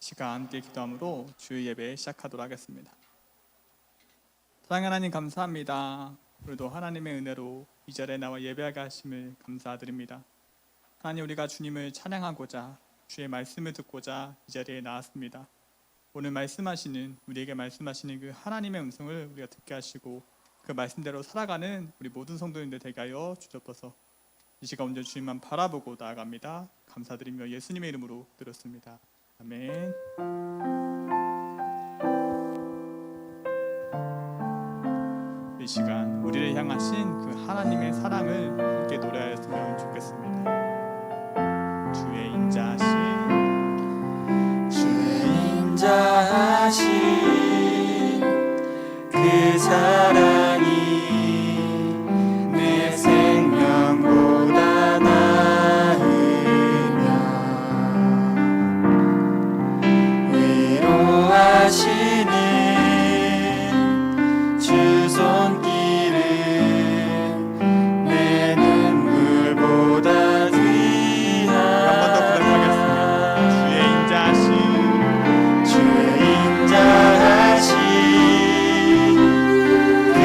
시간 함께 기도함으로 주의 예배 시작하도록 하겠습니다. 사랑하는 하나님 감사합니다. 오늘도 하나님의 은혜로 이 자리에 나와 예배하게 하심을 감사드립니다. 하나님, 우리가 주님을 찬양하고자 주의 말씀을 듣고자 이 자리에 나왔습니다. 오늘 우리에게 말씀하시는 그 하나님의 음성을 우리가 듣게 하시고 그 말씀대로 살아가는 우리 모든 성도님들 되게 하여 주옵소서. 이 시간 온전히 주님만 바라보고 나아갑니다. 감사드리며 예수님의 이름으로 드렸습니다. 아멘. 이 시간 우리를 향하신 그 하나님의 사랑을 함께 노래하였으면 좋겠습니다. 주의 인자하신 그 사랑이 내 생명보다 나으며 위로하시는 주 손길은 내 눈물보다 귀하다. 주의 인자하신 그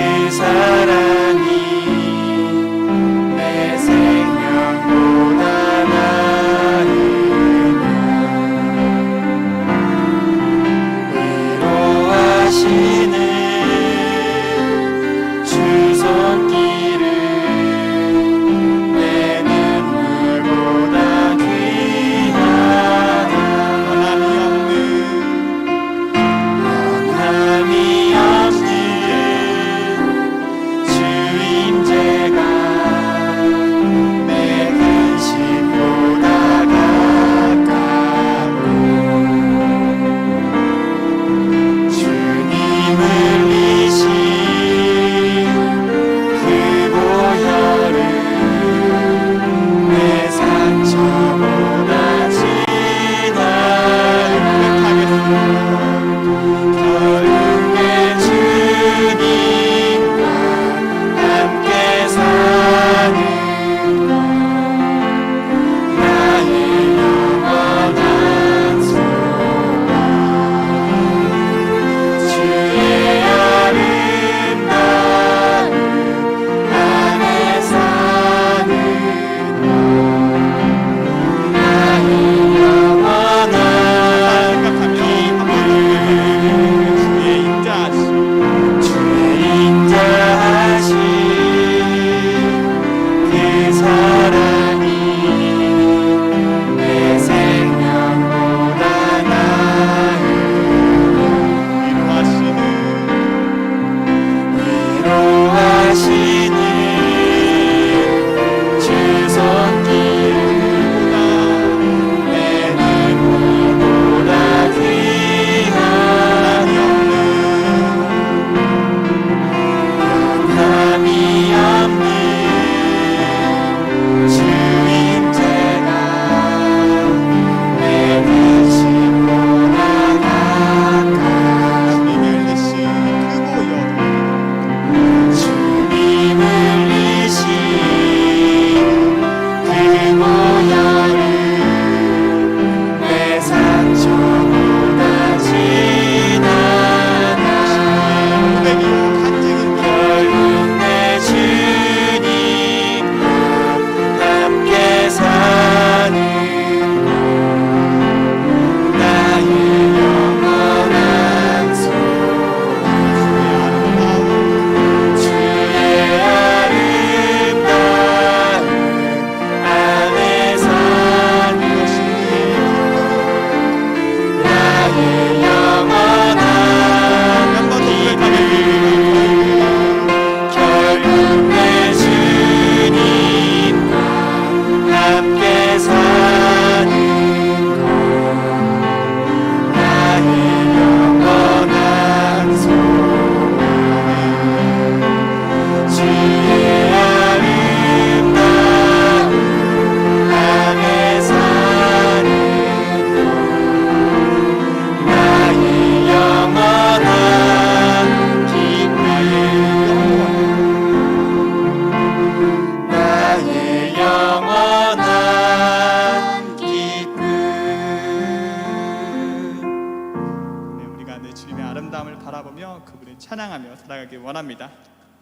그분을 찬양하며 살아가길 원합니다.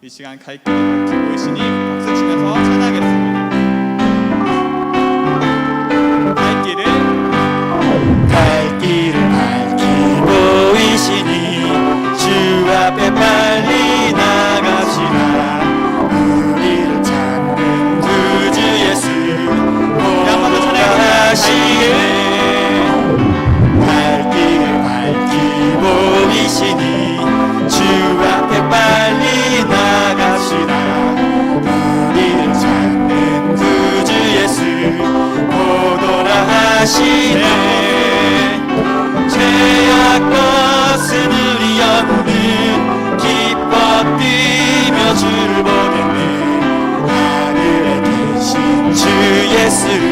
이 시간 갈 길을 밝히 보이시니 박수 치면서 찬양하겠습니다. 갈 길을 밝히 보이시니 주 앞에 빨리 나가시라. 우리를 찾는 구주 예수 보호하시네. 갈 길을 밝히 보이시니 주 앞에 빨리 나가시라. 우리를 찾는 구주 예수 보도라 하시네. 죄악 벗은 우리 영혼은 기뻐 뛰며 주를 보겠네. 하늘에 계신 주 예수를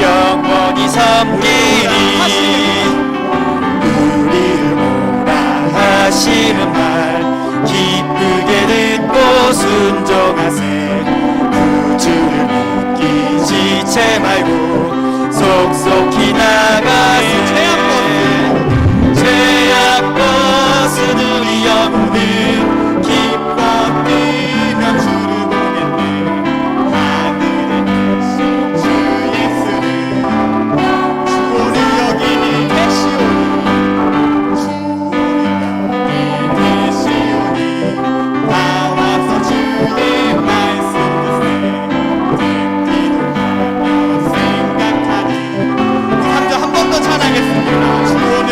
영원히 섬기리. 우리를 오라 하시는 말 기쁘게 듣고 순종하세. 구주를 믿기 지체 말고 속속히 나가세. 죄악 벗은 우리 영혼은 기뻐 뛰며 주를 보겠네. 하늘에 계신 주 예수를 주를 여기니 계시오니 주를 계시오니 나와서 주의 말씀 듣세. 기도하며 생각하니 3절 한 번 더 찬양하겠습니다. 주오늘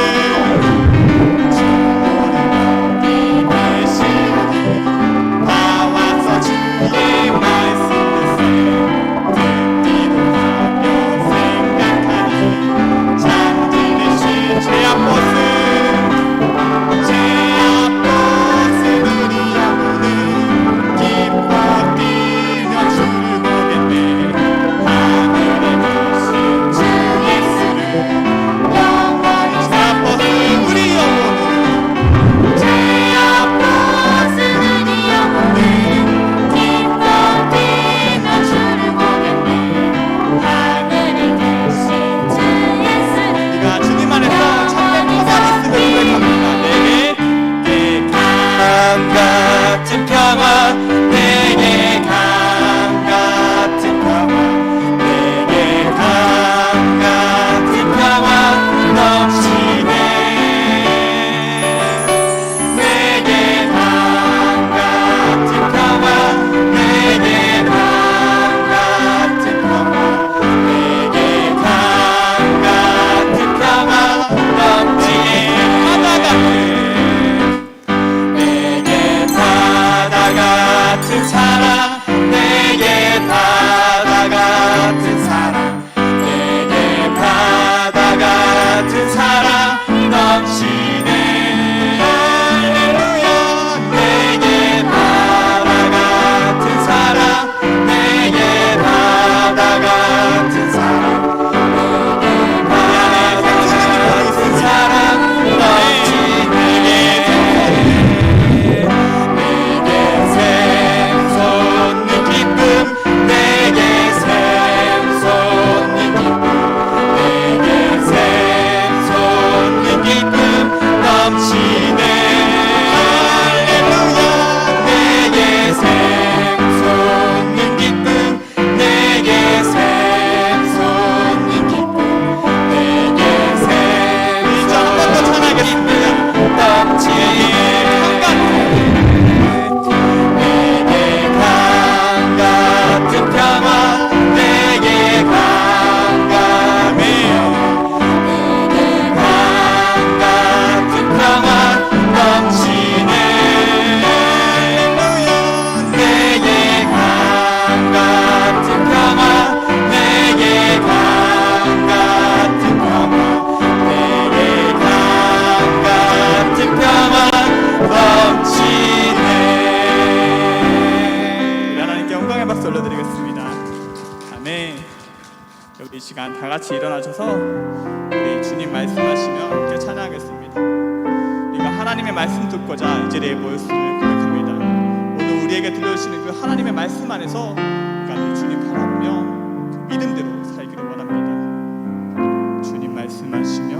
이 시간 다 같이 일어나셔서 우리 주님 말씀하시며 함께 찬양하겠습니다. 우리가 하나님의 말씀 듣고자 이 자리에 모였음을 고백합니다. 오늘 우리에게 들려주시는 그 하나님의 말씀 안에서 우리가 늘 주님 바라보며 그 믿음대로 살기를 원합니다. 주님 말씀하시며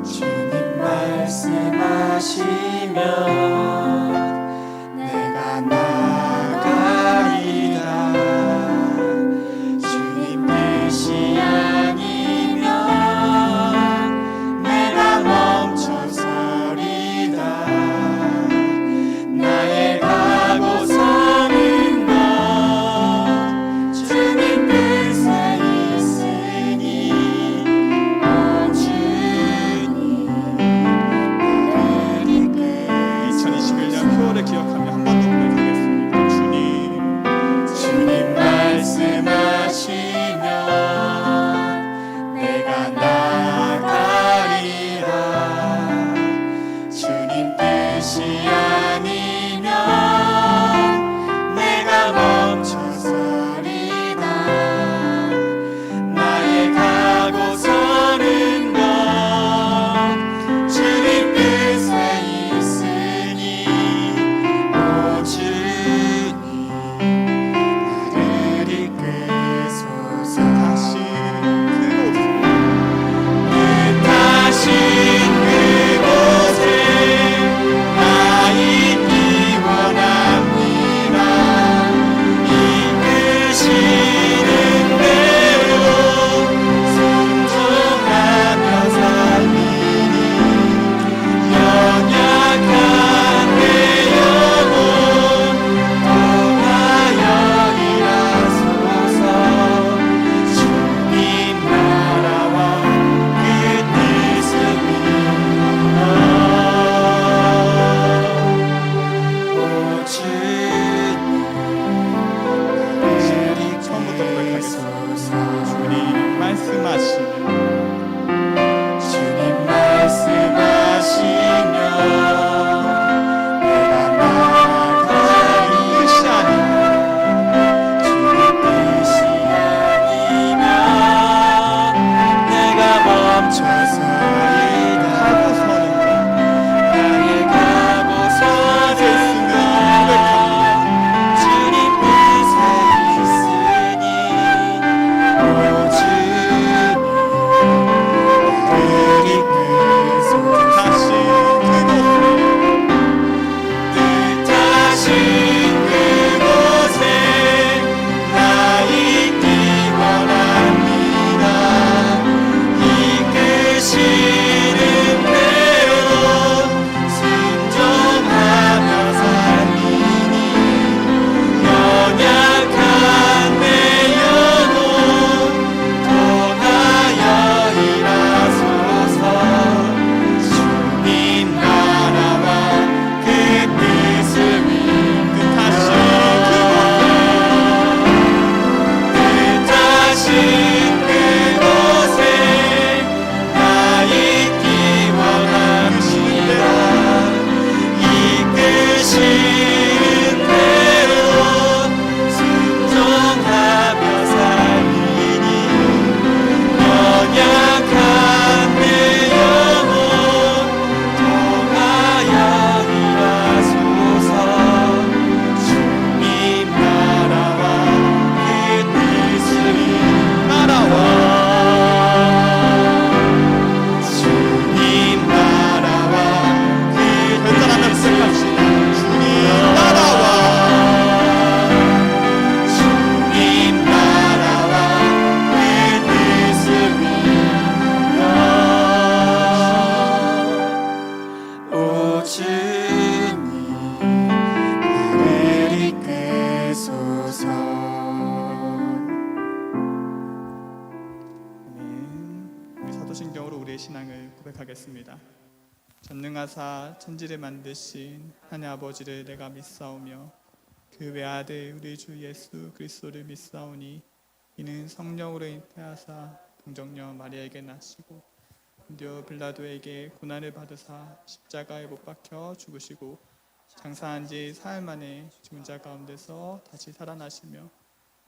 주님 말씀하시며 내가 나가리라. 주님 뜻이 아니면 내가 멈춰서리다. 나의 가고 서는 것 주님 뜻에 있으니 오 주님 나를 이끌. 2021년 9월을 기억하며 한 번 더 고백하겠습니다. 주님 말씀하시면 내가 나가리라. 주님 뜻이 아니면 내가 멈춰서리다. 나의 가고 서는 것 주님 뜻에 있으니 오 주님 나를 이끄소서. 다시 뜻하신 그곳에 나 있기 원합니다. 이끄시는 대로 순종하며 살리니 연약한 내 영혼 통하여 일하소서. 주님 나라와 그 뜻을 이루어 오 주님 나를 이끌소서. 주님 말씀하시면 내가 나가리. 뜻이 아니면 주님 뜻이 아니면 내가 멈춰서리다. 가고 서는 것 나의 가고 서는 것 주님 뜻에 있으니 오 주님 나를 이끌소서. 다시 뜻하신 그곳에 나 있기 원합니다. 이끄시는 대로 순종하며 살리니 연약한 내 영혼 통하여 일하소서. 주님 나라와 그 뜻을 뜻하신 그곳에 나 있기 원합니다. 이끄시는 대로 순종하며 살리니 연약한 내 영혼 통하여 일하소서. 주님 나라와 그 뜻을 나라와 주님 나라와 그 결단하며 고백합시다. 주님 나라와 주님 나라와 그 뜻을 이루어 오 주님 나를 이끄소서. 우리 사도신경으로 우리의 신앙을 고백하겠습니다. 전능하사 천지를 만드신 하나님 아버지를 내가 믿사오며 그 외아들 우리 주 예수 그리스도를 믿사오니 이는 성령으로 잉태하사 동정녀 마리아에게 나시고 본디오 빌라도에게 고난을 받으사 십자가에 못 박혀 죽으시고 장사한 지 사흘 만에 죽은 자 가운데서 다시 살아나시며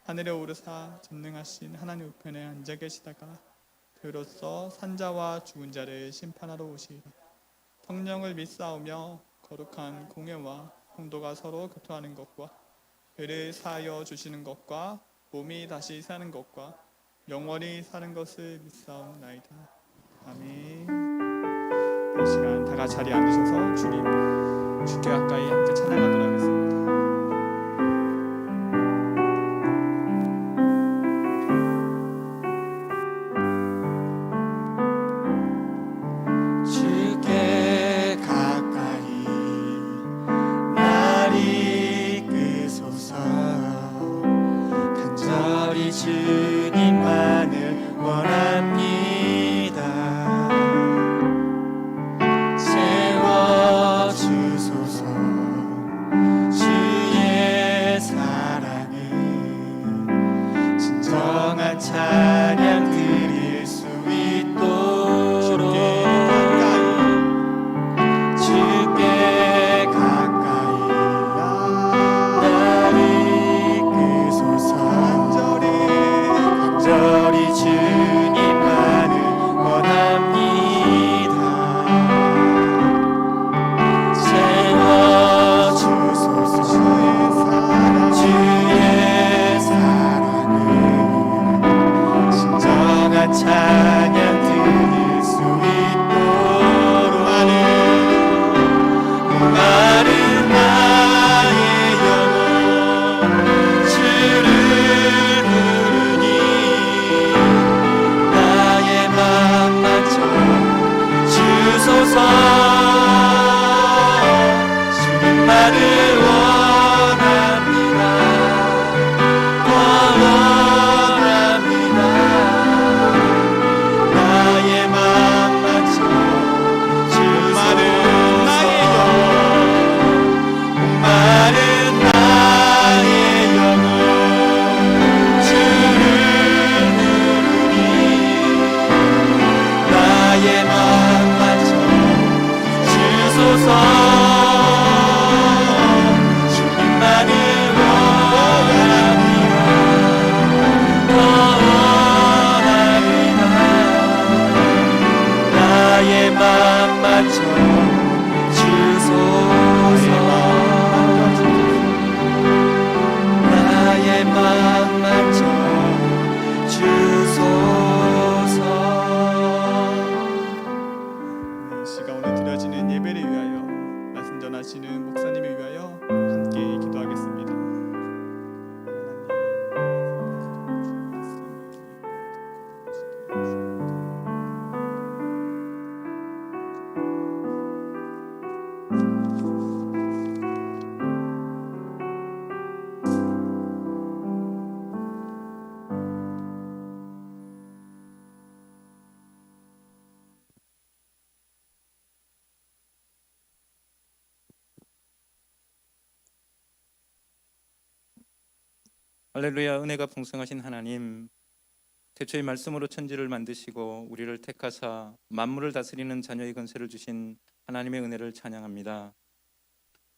하늘에 오르사 전능하신 하나님 우편에 앉아 계시다가 그로써 산자와 죽은 자를 심판하러 오시리라. 성령을 믿사오며 거룩한 공예와 성도가 서로 교통하는 것과 죄를 사하여 주시는 것과 몸이 다시 사는 것과 영원히 사는 것을 믿사옵나이다. 아멘. 이 시간 다 같이 자리에 앉으셔서 주님 주께 가까이 함께 찬양하도록 하겠습니다. 주께 가까이 날 이끄소서. 간절히 주님만을 원합니다. 채워주소서. 주의 사랑은 진정한 찬양 드릴 수 있도록 주께 가까이 날 이끄소서. 간절히 주님만을 원합니다. 채워주소서. 주의 사랑은 진정한 찬양 드릴 수 있도록 마른 나의 영혼 주를 부르니 나의 맘 맞춰 주소서. 주님만을 원합니다. 원합니다. 나의 맘 맞춰 주소서. 마른 나의 영혼 주를 부르니 나의 맘 맞춰 주소서. 주님만을 원합니다. 원합니다. 나의 맘 맞춰 주소서. 나의 맘 맞춰 주소서. 이 시간 오늘 드려지는 예배를 위하여 말씀 전하시는 목사님을 위하여 함께 기도하겠습니다. 할렐루야. 은혜가 풍성하신 하나님, 태초의 말씀으로 천지를 만드시고 우리를 택하사 만물을 다스리는 자녀의 권세를 주신 하나님의 은혜를 찬양합니다.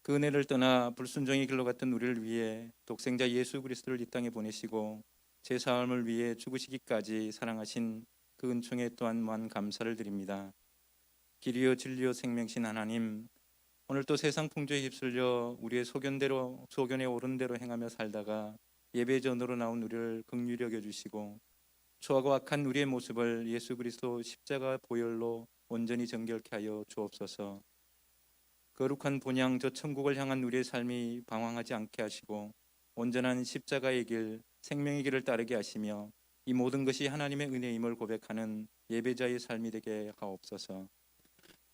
그 은혜를 떠나 불순종의 길로 갔던 우리를 위해 독생자 예수 그리스도를 이 땅에 보내시고 제 삶을 위해 죽으시기까지 사랑하신 그 은총에 또한 무한 감사를 드립니다. 길이요 진리요 생명신 하나님, 오늘 또 세상 풍조에 휩쓸려 우리의 소견에 옳은 대로 행하며 살다가 예배 전으로 나온 우리를 긍휼히 여겨주시고 추하고 악한 우리의 모습을 예수 그리스도 십자가 보혈로 온전히 정결케 하여 주옵소서. 거룩한 본향 저 천국을 향한 우리의 삶이 방황하지 않게 하시고 온전한 십자가의 길, 생명의 길을 따르게 하시며 이 모든 것이 하나님의 은혜임을 고백하는 예배자의 삶이 되게 하옵소서.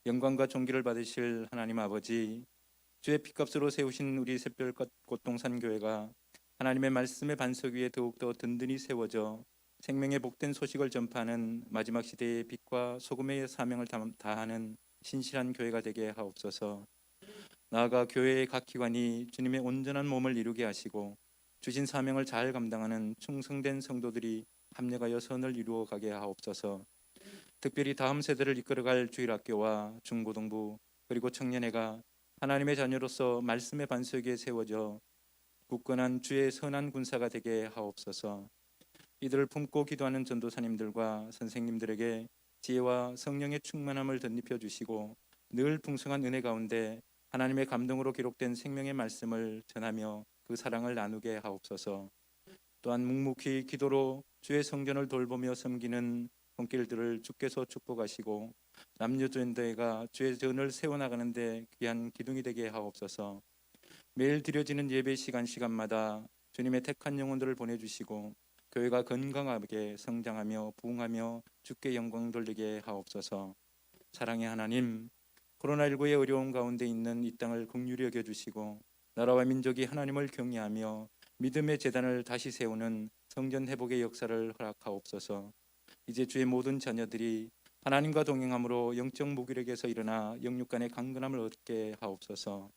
영광과 존귀를 받으실 하나님 아버지, 주의 피값으로 세우신 우리 샛별 꽃동산 교회가 하나님의 말씀의 반석 위에 더욱더 든든히 세워져 생명의 복된 소식을 전파하는 마지막 시대의 빛과 소금의 사명을 다하는 신실한 교회가 되게 하옵소서. 나아가 교회의 각 기관이 주님의 온전한 몸을 이루게 하시고 주신 사명을 잘 감당하는 충성된 성도들이 합력하여 선을 이루어 가게 하옵소서. 특별히 다음 세대를 이끌어갈 주일학교와 중고등부 그리고 청년회가 하나님의 자녀로서 말씀의 반석 위에 세워져 굳건한 주의 선한 군사가 되게 하옵소서. 이들을 품고 기도하는 전도사님들과 선생님들에게 지혜와 성령의 충만함을 덧입혀 주시고 늘 풍성한 은혜 가운데 하나님의 감동으로 기록된 생명의 말씀을 전하며 그 사랑을 나누게 하옵소서. 또한 묵묵히 기도로 주의 성전을 돌보며 섬기는 손길들을 주께서 축복하시고 남녀전대가 주의 전을 세워나가는데 귀한 기둥이 되게 하옵소서. 매일 드려지는 예배 시간마다 주님의 택한 영혼들을 보내주시고 교회가 건강하게 성장하며 부흥하며 주께 영광 돌리게 하옵소서. 사랑의 하나님, 코로나19의 어려운 가운데 있는 이 땅을 긍휼히 여겨주시고 나라와 민족이 하나님을 경외하며 믿음의 재단을 다시 세우는 성전 회복의 역사를 허락하옵소서. 이제 주의 모든 자녀들이 하나님과 동행함으로 영적 무기력에서 일어나 영육 간의 강건함을 얻게 하옵소서.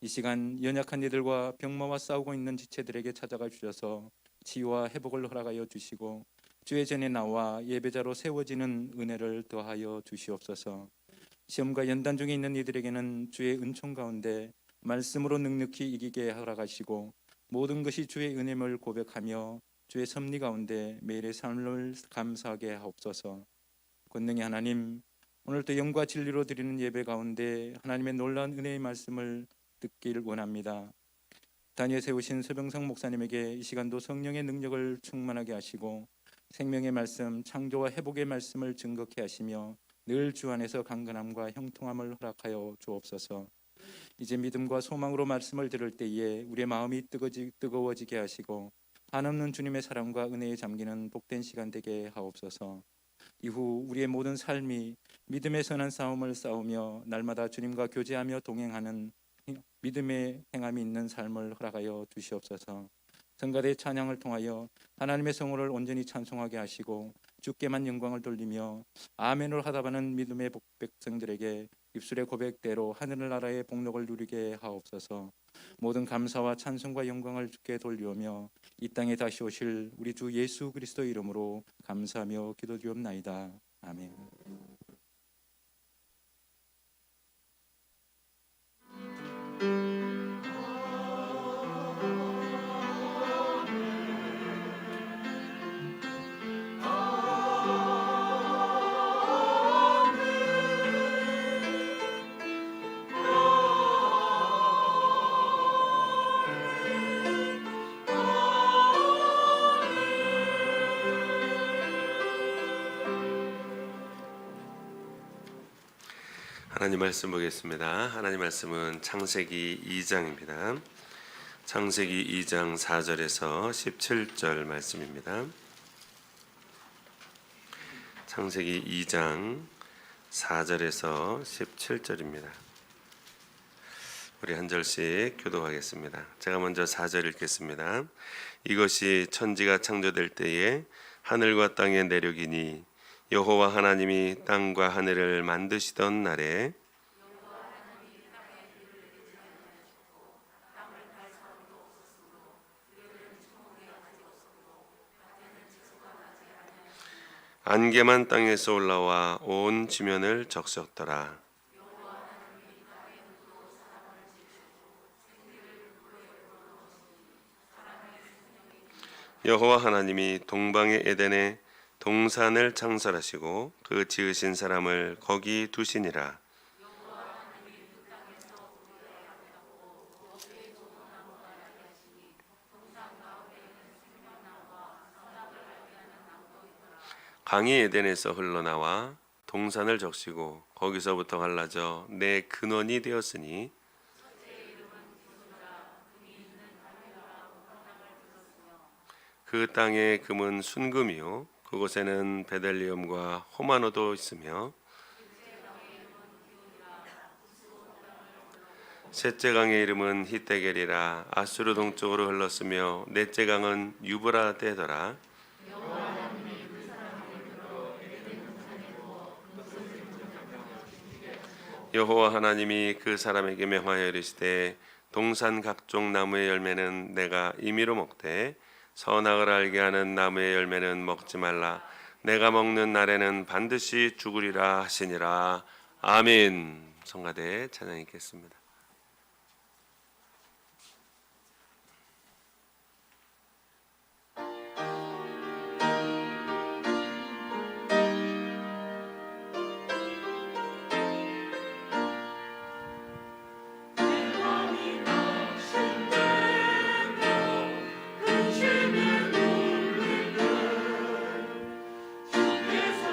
이 시간 연약한 이들과 병마와 싸우고 있는 지체들에게 찾아가 주셔서 치유와 회복을 허락하여 주시고 주의 전에 나와 예배자로 세워지는 은혜를 더하여 주시옵소서. 시험과 연단 중에 있는 이들에게는 주의 은총 가운데 말씀으로 넉넉히 이기게 허락하시고 모든 것이 주의 은혜임을 고백하며 주의 섭리 가운데 매일의 삶을 감사하게 하옵소서. 권능의 하나님, 오늘도 영과 진리로 드리는 예배 가운데 하나님의 놀라운 은혜의 말씀을 듣길 원합니다. 단위에 세우신 서병성 목사님에게 이 시간도 성령의 능력을 충만하게 하시고 생명의 말씀, 창조와 회복의 말씀을 증거케 하시며 늘 주 안에서 강건함과 형통함을 허락하여 주옵소서. 이제 믿음과 소망으로 말씀을 들을 때에 우리의 마음이 뜨거워지게 하시고 한없는 주님의 사랑과 은혜에 잠기는 복된 시간 되게 하옵소서. 이후 우리의 모든 삶이 믿음의 선한 싸움을 싸우며 날마다 주님과 교제하며 동행하는 믿음의 행함이 있는 삶을 허락하여 주시옵소서. 성가대 찬양을 통하여 하나님의 성호를 온전히 찬송하게 하시고 주께만 영광을 돌리며 아멘으로 하답하는 믿음의 백성들에게 입술의 고백대로 하늘나라의 복록을 누리게 하옵소서. 모든 감사와 찬송과 영광을 주께 돌리오며 이 땅에 다시 오실 우리 주 예수 그리스도 이름으로 감사하며 기도드리옵나이다. 아멘. 하나님 말씀 보겠습니다. 하나님 말씀은 창세기 2장입니다. 창세기 2장 4절에서 17절 말씀입니다. 창세기 2장 4절에서 17절입니다. 우리 한 절씩 교독하겠습니다. 제가 먼저 4절 읽겠습니다. 이것이 천지가 창조될 때에 하늘과 땅의 내력이니 여호와 하나님이 땅과 하늘을 만드시던 날에 안개만 땅에서 올라와 온 지면을 적셨더라. 여호와 하나님이 동방의 에덴에 동산을 창설하시고 그 지으신 사람을 거기 두시니라. 강이 에덴에서 흘러나와 동산을 적시고 거기서부터 갈라져 내 근원이 되었으니 그 땅의 금은 순금이요 그곳에는 베델리엄과 호마노도 있으며 셋째 강의 이름은 히데겔이라. 아수르 동쪽으로 흘렀으며 넷째 강은 유브라 되더라. 여호와 하나님이 그 사람에게 명하여 이르시되 동산 각종 나무의 열매는 내가 임의로 먹되 선악을 알게 하는 나무의 열매는 먹지 말라. 내가 먹는 날에는 반드시 죽으리라 하시니라. 아멘. 성가대 찬양 읽겠습니다. 주께서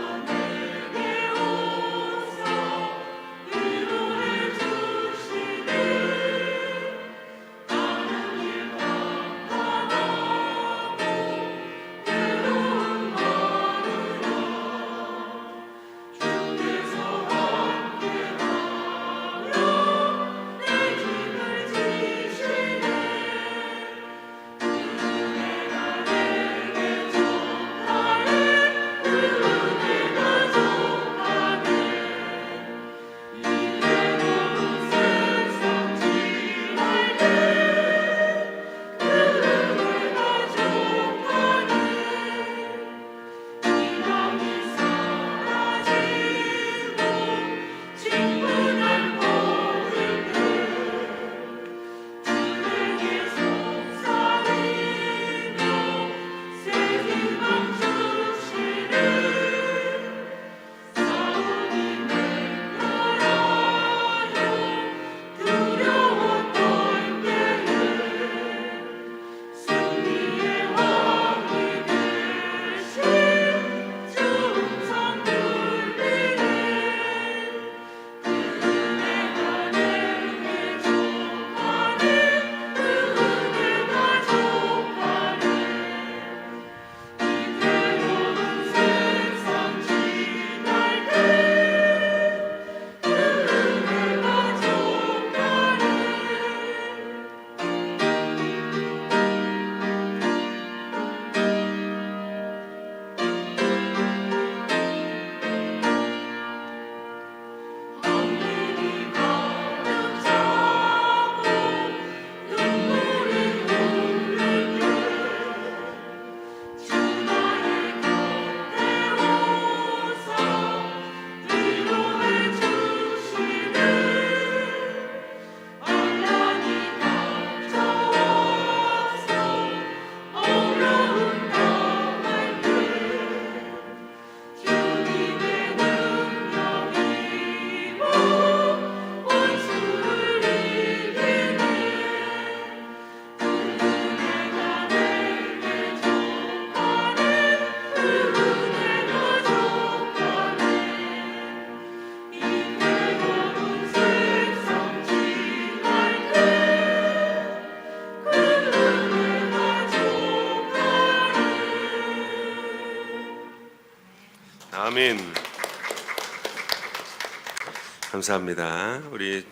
감사합니다. 우리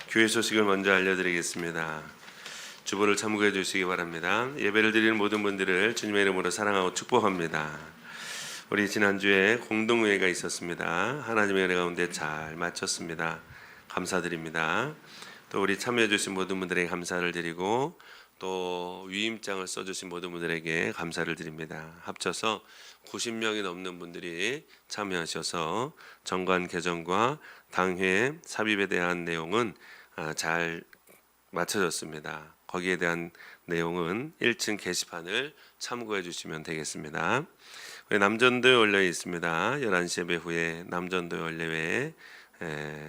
교회 소식을 먼저 알려드리겠습니다. 주보를 참고해 주시기 바랍니다. 예배를 드리는 모든 분들을 주님의 이름으로 사랑하고 축복합니다. 우리 지난주에 공동회의가 있었습니다. 하나님의 은혜 가운데 잘 마쳤습니다. 감사드립니다. 또 우리 참여해 주신 모든 분들에게 감사를 드리고 또 위임장을 써주신 모든 분들에게 감사를 드립니다. 합쳐서 90명이 넘는 분들이 참여하셔서 정관 개정과 당회 삽입에 대한 내용은 잘 맞춰졌습니다. 거기에 대한 내용은 1층 게시판을 참고해 주시면 되겠습니다. 우리 남전도에 올려 있습니다. 11시 예배 후에 남전도에 올려에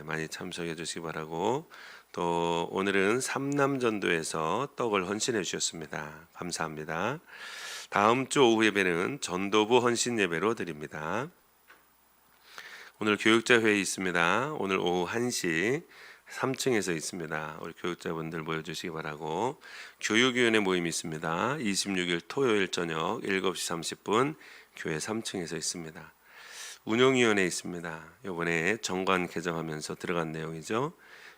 많이 참석해 주시기 바라고, 또 오늘은 삼남전도에서 떡을 헌신해 주셨습니다. 감사합니다. 다음 주 오후 예배는 전도부 헌신 예배로 드립니다. 오늘 교육자 회의 있습니다. 오늘 오후 1시 3층에서 있습니다. 우리 교육자분들 모여주시기 바라고, 교육위원회 모임이 있습니다. 26일 토요일 저녁 7시 30분 교회 3층에서 있습니다. 운영위원회 있습니다. 이번에 정관 개정하면서 들어간 내용이죠.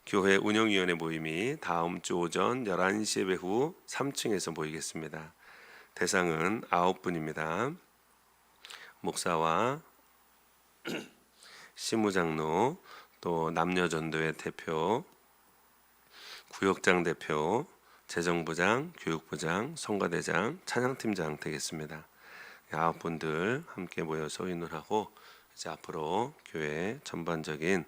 교회 운영위원회 모임이 다음 주 오전 11시 예배 후 3층에서 모이겠습니다. 대상은 9분입니다. 목사와 시무장로, 또 남녀전도회 대표, 구역장 대표, 재정부장, 교육부장, 성가대장, 찬양팀장 되겠습니다. 9분들 함께 모여서 의논하고 이제 앞으로 교회 전반적인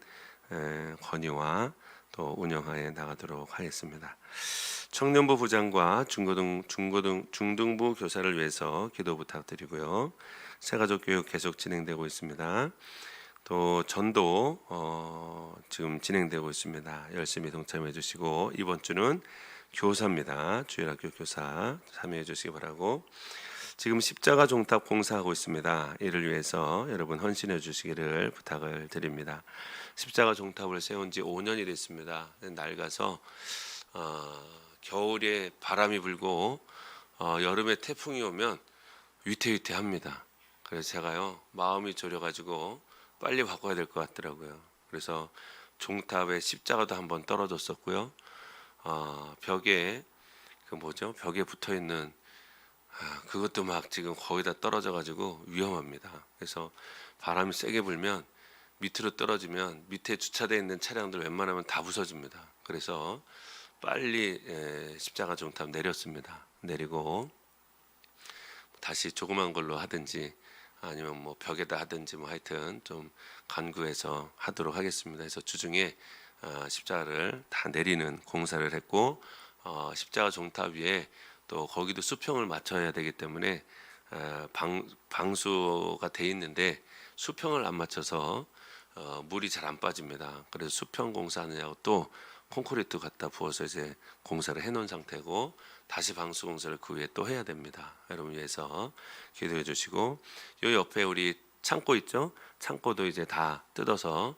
건의와 또 운영하에 나가도록 하겠습니다. 청년부 부장과 중등부 교사를 위해서 기도 부탁드리고요. 새가족 교육 계속 진행되고 있습니다. 또 전도 지금 진행되고 있습니다. 열심히 동참해 주시고, 이번 주는 교사입니다. 주일학교 교사 참여해 주시기 바라고, 지금 십자가 종탑 공사하고 있습니다. 이를 위해서 여러분 헌신해 주시기를 부탁을 드립니다. 십자가 종탑을 세운 지 5년이 됐습니다. 낡아서 겨울에 바람이 불고 여름에 태풍이 오면 위태위태합니다. 그래서 제가요 마음이 졸여가지고 빨리 바꿔야 될 것 같더라고요. 그래서 종탑에 십자가도 한번 떨어졌었고요. 벽에 벽에 붙어 있는 그것도 막 지금 거의 다 떨어져 가지고 위험합니다. 그래서 바람이 세게 불면 밑으로 떨어지면 밑에 주차되어 있는 차량들 웬만하면 다 부서집니다. 그래서 빨리 십자가 종탑 내렸습니다. 내리고 다시 조그만 걸로 하든지 아니면 뭐 벽에다 하든지 뭐 하여튼 좀 간구해서 하도록 하겠습니다. 그래서 주중에 십자가를 다 내리는 공사를 했고, 십자가 종탑 위에 또 거기도 수평을 맞춰야 되기 때문에 방수가 돼 있는데 수평을 안 맞춰서 물이 잘 안 빠집니다. 그래서 수평 공사하느냐고 또 콘크리트 갖다 부어서 이제 공사를 해놓은 상태고, 다시 방수 공사를 그 위에 또 해야 됩니다. 여러분 위해서 기도해 주시고, 요 옆에 우리 창고 있죠? 창고도 이제 다 뜯어서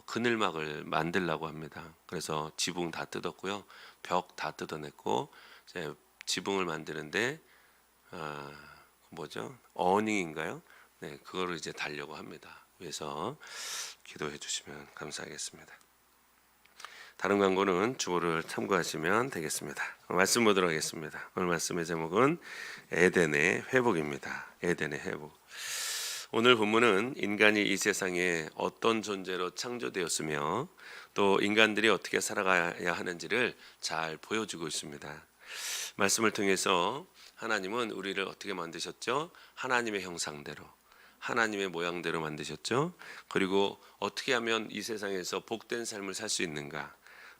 그늘막을 만들려고 합니다. 그래서 지붕 다 뜯었고요, 벽 다 뜯어냈고, 이제 지붕을 만드는데 어닝인가요? 네, 그거를 이제 달려고 합니다. 위해서 기도해 주시면 감사하겠습니다. 다른 광고는 주보를 참고하시면 되겠습니다. 말씀 보도록 하겠습니다. 오늘 말씀의 제목은 에덴의 회복입니다. 에덴의 회복. 오늘 본문은 인간이 이 세상에 어떤 존재로 창조되었으며 또 인간들이 어떻게 살아가야 하는지를 잘 보여주고 있습니다. 말씀을 통해서 하나님은 우리를 어떻게 만드셨죠? 하나님의 형상대로, 하나님의 모양대로 만드셨죠. 그리고 어떻게 하면 이 세상에서 복된 삶을 살 수 있는가,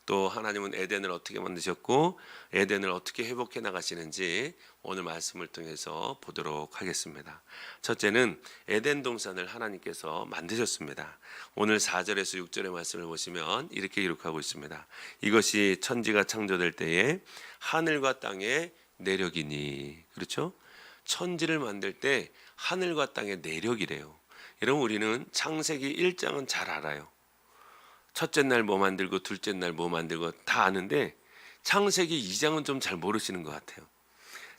또 하나님은 에덴을 어떻게 만드셨고 에덴을 어떻게 회복해 나가시는지 오늘 말씀을 통해서 보도록 하겠습니다. 첫째는 에덴 동산을 하나님께서 만드셨습니다. 오늘 4절에서 6절의 말씀을 보시면 이렇게 기록하고 있습니다. 이것이 천지가 창조될 때에 하늘과 땅의 내력이니. 그렇죠? 천지를 만들 때 하늘과 땅의 내력이래요. 여러분, 우리는 창세기 1장은 잘 알아요. 첫째 날 뭐 만들고 둘째 날 뭐 만들고 다 아는데 창세기 2장은 좀 잘 모르시는 것 같아요.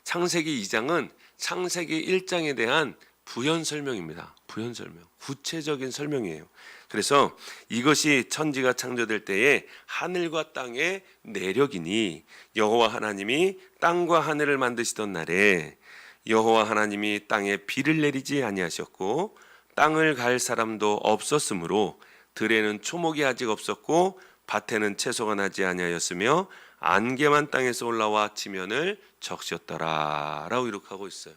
창세기 2장은 창세기 1장에 대한 부연 설명입니다. 부연 설명. 구체적인 설명이에요. 그래서 이것이 천지가 창조될 때에 하늘과 땅의 내력이니 여호와 하나님이 땅과 하늘을 만드시던 날에 여호와 하나님이 땅에 비를 내리지 아니하셨고 땅을 갈 사람도 없었으므로 들에는 초목이 아직 없었고 밭에는 채소가 나지 아니하였으며 안개만 땅에서 올라와 지면을 적셨더라 라고 기록하고 있어요.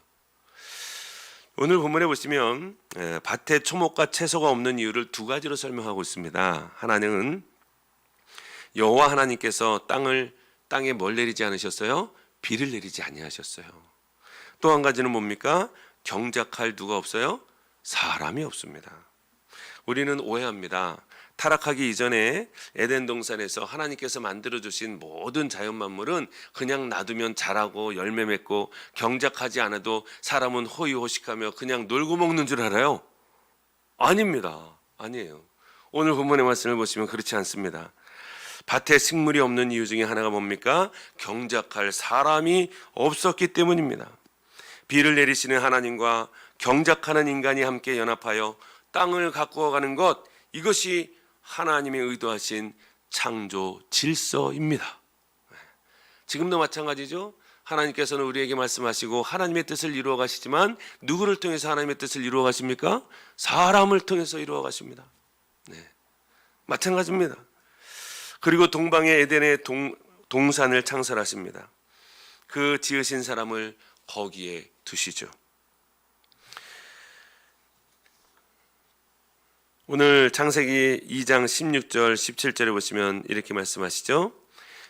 오늘 본문에 보시면 밭에 초목과 채소가 없는 이유를 두 가지로 설명하고 있습니다. 하나는 여호와 하나님께서 땅에 뭘 내리지 않으셨어요? 비를 내리지 아니하셨어요. 또 한 가지는 뭡니까? 경작할 누가 없어요? 사람이 없습니다. 우리는 오해합니다. 타락하기 이전에 에덴 동산에서 하나님께서 만들어주신 모든 자연 만물은 그냥 놔두면 자라고 열매 맺고 경작하지 않아도 사람은 호의호식하며 그냥 놀고 먹는 줄 알아요? 아닙니다. 아니에요. 오늘 본문의 말씀을 보시면 그렇지 않습니다. 밭에 식물이 없는 이유 중에 하나가 뭡니까? 경작할 사람이 없었기 때문입니다. 비를 내리시는 하나님과 경작하는 인간이 함께 연합하여 땅을 가꾸어 가는 것, 이것이 하나님이 의도하신 창조 질서입니다. 지금도 마찬가지죠. 하나님께서는 우리에게 말씀하시고 하나님의 뜻을 이루어 가시지만 누구를 통해서 하나님의 뜻을 이루어 가십니까? 사람을 통해서 이루어 가십니다. 마찬가지입니다. 그리고 동방의 에덴의 동산을 창설하십니다. 그 지으신 사람을 거기에 두시죠. 오늘 창세기 2장 16절 17절에 보시면 이렇게 말씀하시죠.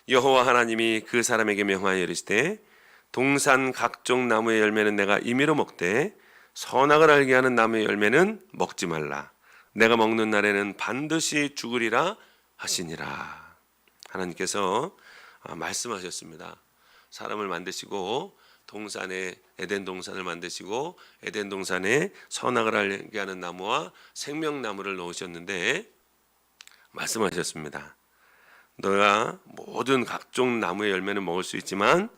여호와 하나님이 그 사람에게 명하여 이르시되 동산 각종 나무의 열매는 내가 임의로 먹되 선악을 알게 하는 나무의 열매는 먹지 말라. 내가 먹는 날에는 반드시 죽으리라 하시니라. 하나님께서 말씀하셨습니다. 사람을 만드시고 동산에 에덴 동산을 만드시고 에덴 동산에 선악을 알게 하는 나무와 생명나무를 놓으셨는데 말씀하셨습니다. 너가 모든 각종 나무의 열매는 먹을 수 있지만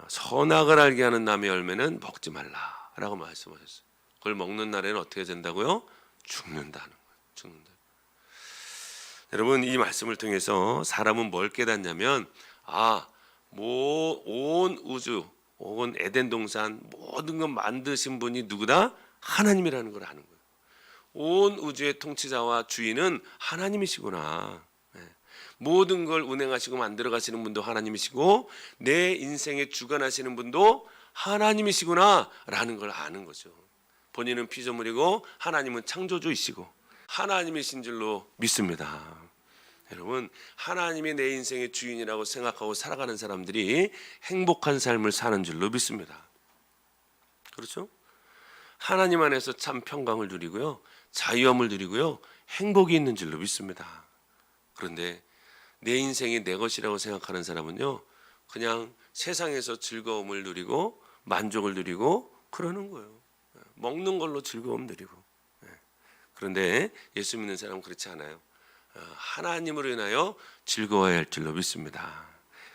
선악을 알게 하는 나무의 열매는 먹지 말라라고 말씀하셨어요. 그걸 먹는 날에는 어떻게 된다고요? 죽는다는 거예요. 죽는다. 여러분, 이 말씀을 통해서 사람은 뭘 깨닫냐면 온 우주, 온 에덴 동산 모든 것 만드신 분이 누구다? 하나님이라는 걸 아는 거예요. 온 우주의 통치자와 주인은 하나님이시구나. 모든 걸 운행하시고 만들어 가시는 분도 하나님이시고 내 인생의 주관하시는 분도 하나님이시구나 라는 걸 아는 거죠. 본인은 피조물이고 하나님은 창조주이시고 하나님이신 줄로 믿습니다. 여러분, 하나님이 내 인생의 주인이라고 생각하고 살아가는 사람들이 행복한 삶을 사는 줄로 믿습니다. 그렇죠? 하나님 안에서 참 평강을 누리고요, 자유함을 누리고요, 행복이 있는 줄로 믿습니다. 그런데 내 인생이 내 것이라고 생각하는 사람은요, 그냥 세상에서 즐거움을 누리고 만족을 누리고 그러는 거예요. 먹는 걸로 즐거움 누리고. 그런데 예수 믿는 사람은 그렇지 않아요. 하나님으로 인하여 즐거워야 할 줄로 믿습니다.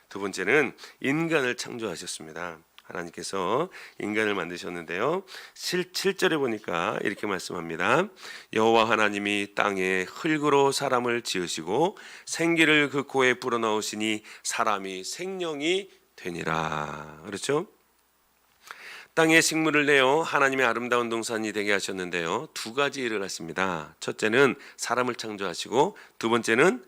두 번째는 인간을 창조하셨습니다. 하나님께서 인간을 만드셨는데요, 7절에 보니까 이렇게 말씀합니다. 여호와 하나님이 땅에 흙으로 사람을 지으시고 생기를 그 코에 불어넣으시니 사람이 생명이 되니라. 그렇죠? 땅에 식물을 내어 하나님의 아름다운 동산이 되게 하셨는데요, 두 가지 일을 하십니다. 첫째는 사람을 창조하시고 두 번째는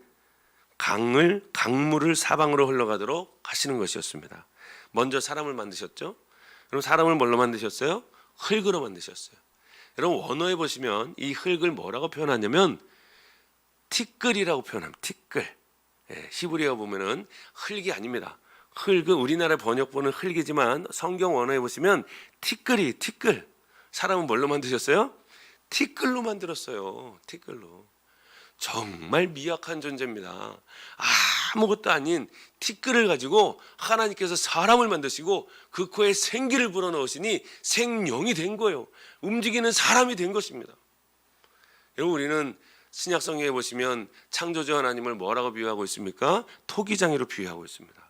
강물을 사방으로 흘러가도록 하시는 것이었습니다. 먼저 사람을 만드셨죠. 그럼 사람을 뭘로 만드셨어요? 흙으로 만드셨어요. 여러분, 원어에 보시면 이 흙을 뭐라고 표현하냐면 티끌이라고 표현합니다. 티끌. 히브리어 보면은 흙이 아닙니다. 흙은 우리나라 번역본은 흙이지만 성경 원어에 보시면 티끌. 사람은 뭘로 만드셨어요? 티끌로 만들었어요. 티끌로. 정말 미약한 존재입니다. 아무것도 아닌 티끌을 가지고 하나님께서 사람을 만드시고 그 코에 생기를 불어넣으시니 생명이 된 거예요. 움직이는 사람이 된 것입니다. 여러분, 우리는 신약 성경에 보시면 창조주 하나님을 뭐라고 비유하고 있습니까? 토기장이로 비유하고 있습니다.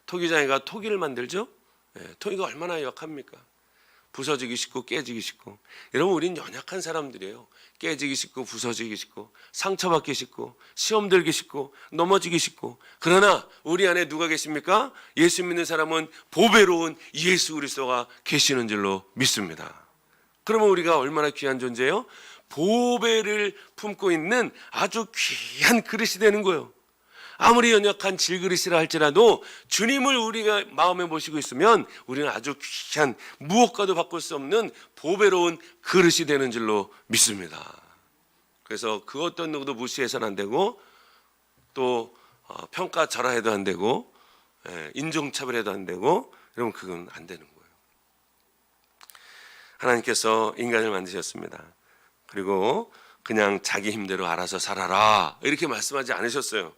토기장이가 토기를 만들죠. 토기가 얼마나 약합니까? 부서지기 쉽고 깨지기 쉽고. 여러분, 우린 연약한 사람들이에요. 깨지기 쉽고 부서지기 쉽고 상처받기 쉽고 시험 들기 쉽고 넘어지기 쉽고. 그러나 우리 안에 누가 계십니까? 예수 믿는 사람은 보배로운 예수 그리스도가 계시는 줄로 믿습니다. 그러면 우리가 얼마나 귀한 존재예요? 보배를 품고 있는 아주 귀한 그릇이 되는 거예요. 아무리 연약한 질그릇이라 할지라도 주님을 우리가 마음에 모시고 있으면 우리는 아주 귀한, 무엇과도 바꿀 수 없는 보배로운 그릇이 되는 줄로 믿습니다. 그래서 그 어떤 누구도 무시해서는 안 되고, 또 평가절하해도 안 되고, 인종차별해도 안 되고, 여러분, 그건 안 되는 거예요. 하나님께서 인간을 만드셨습니다. 그리고 그냥 자기 힘대로 알아서 살아라 이렇게 말씀하지 않으셨어요.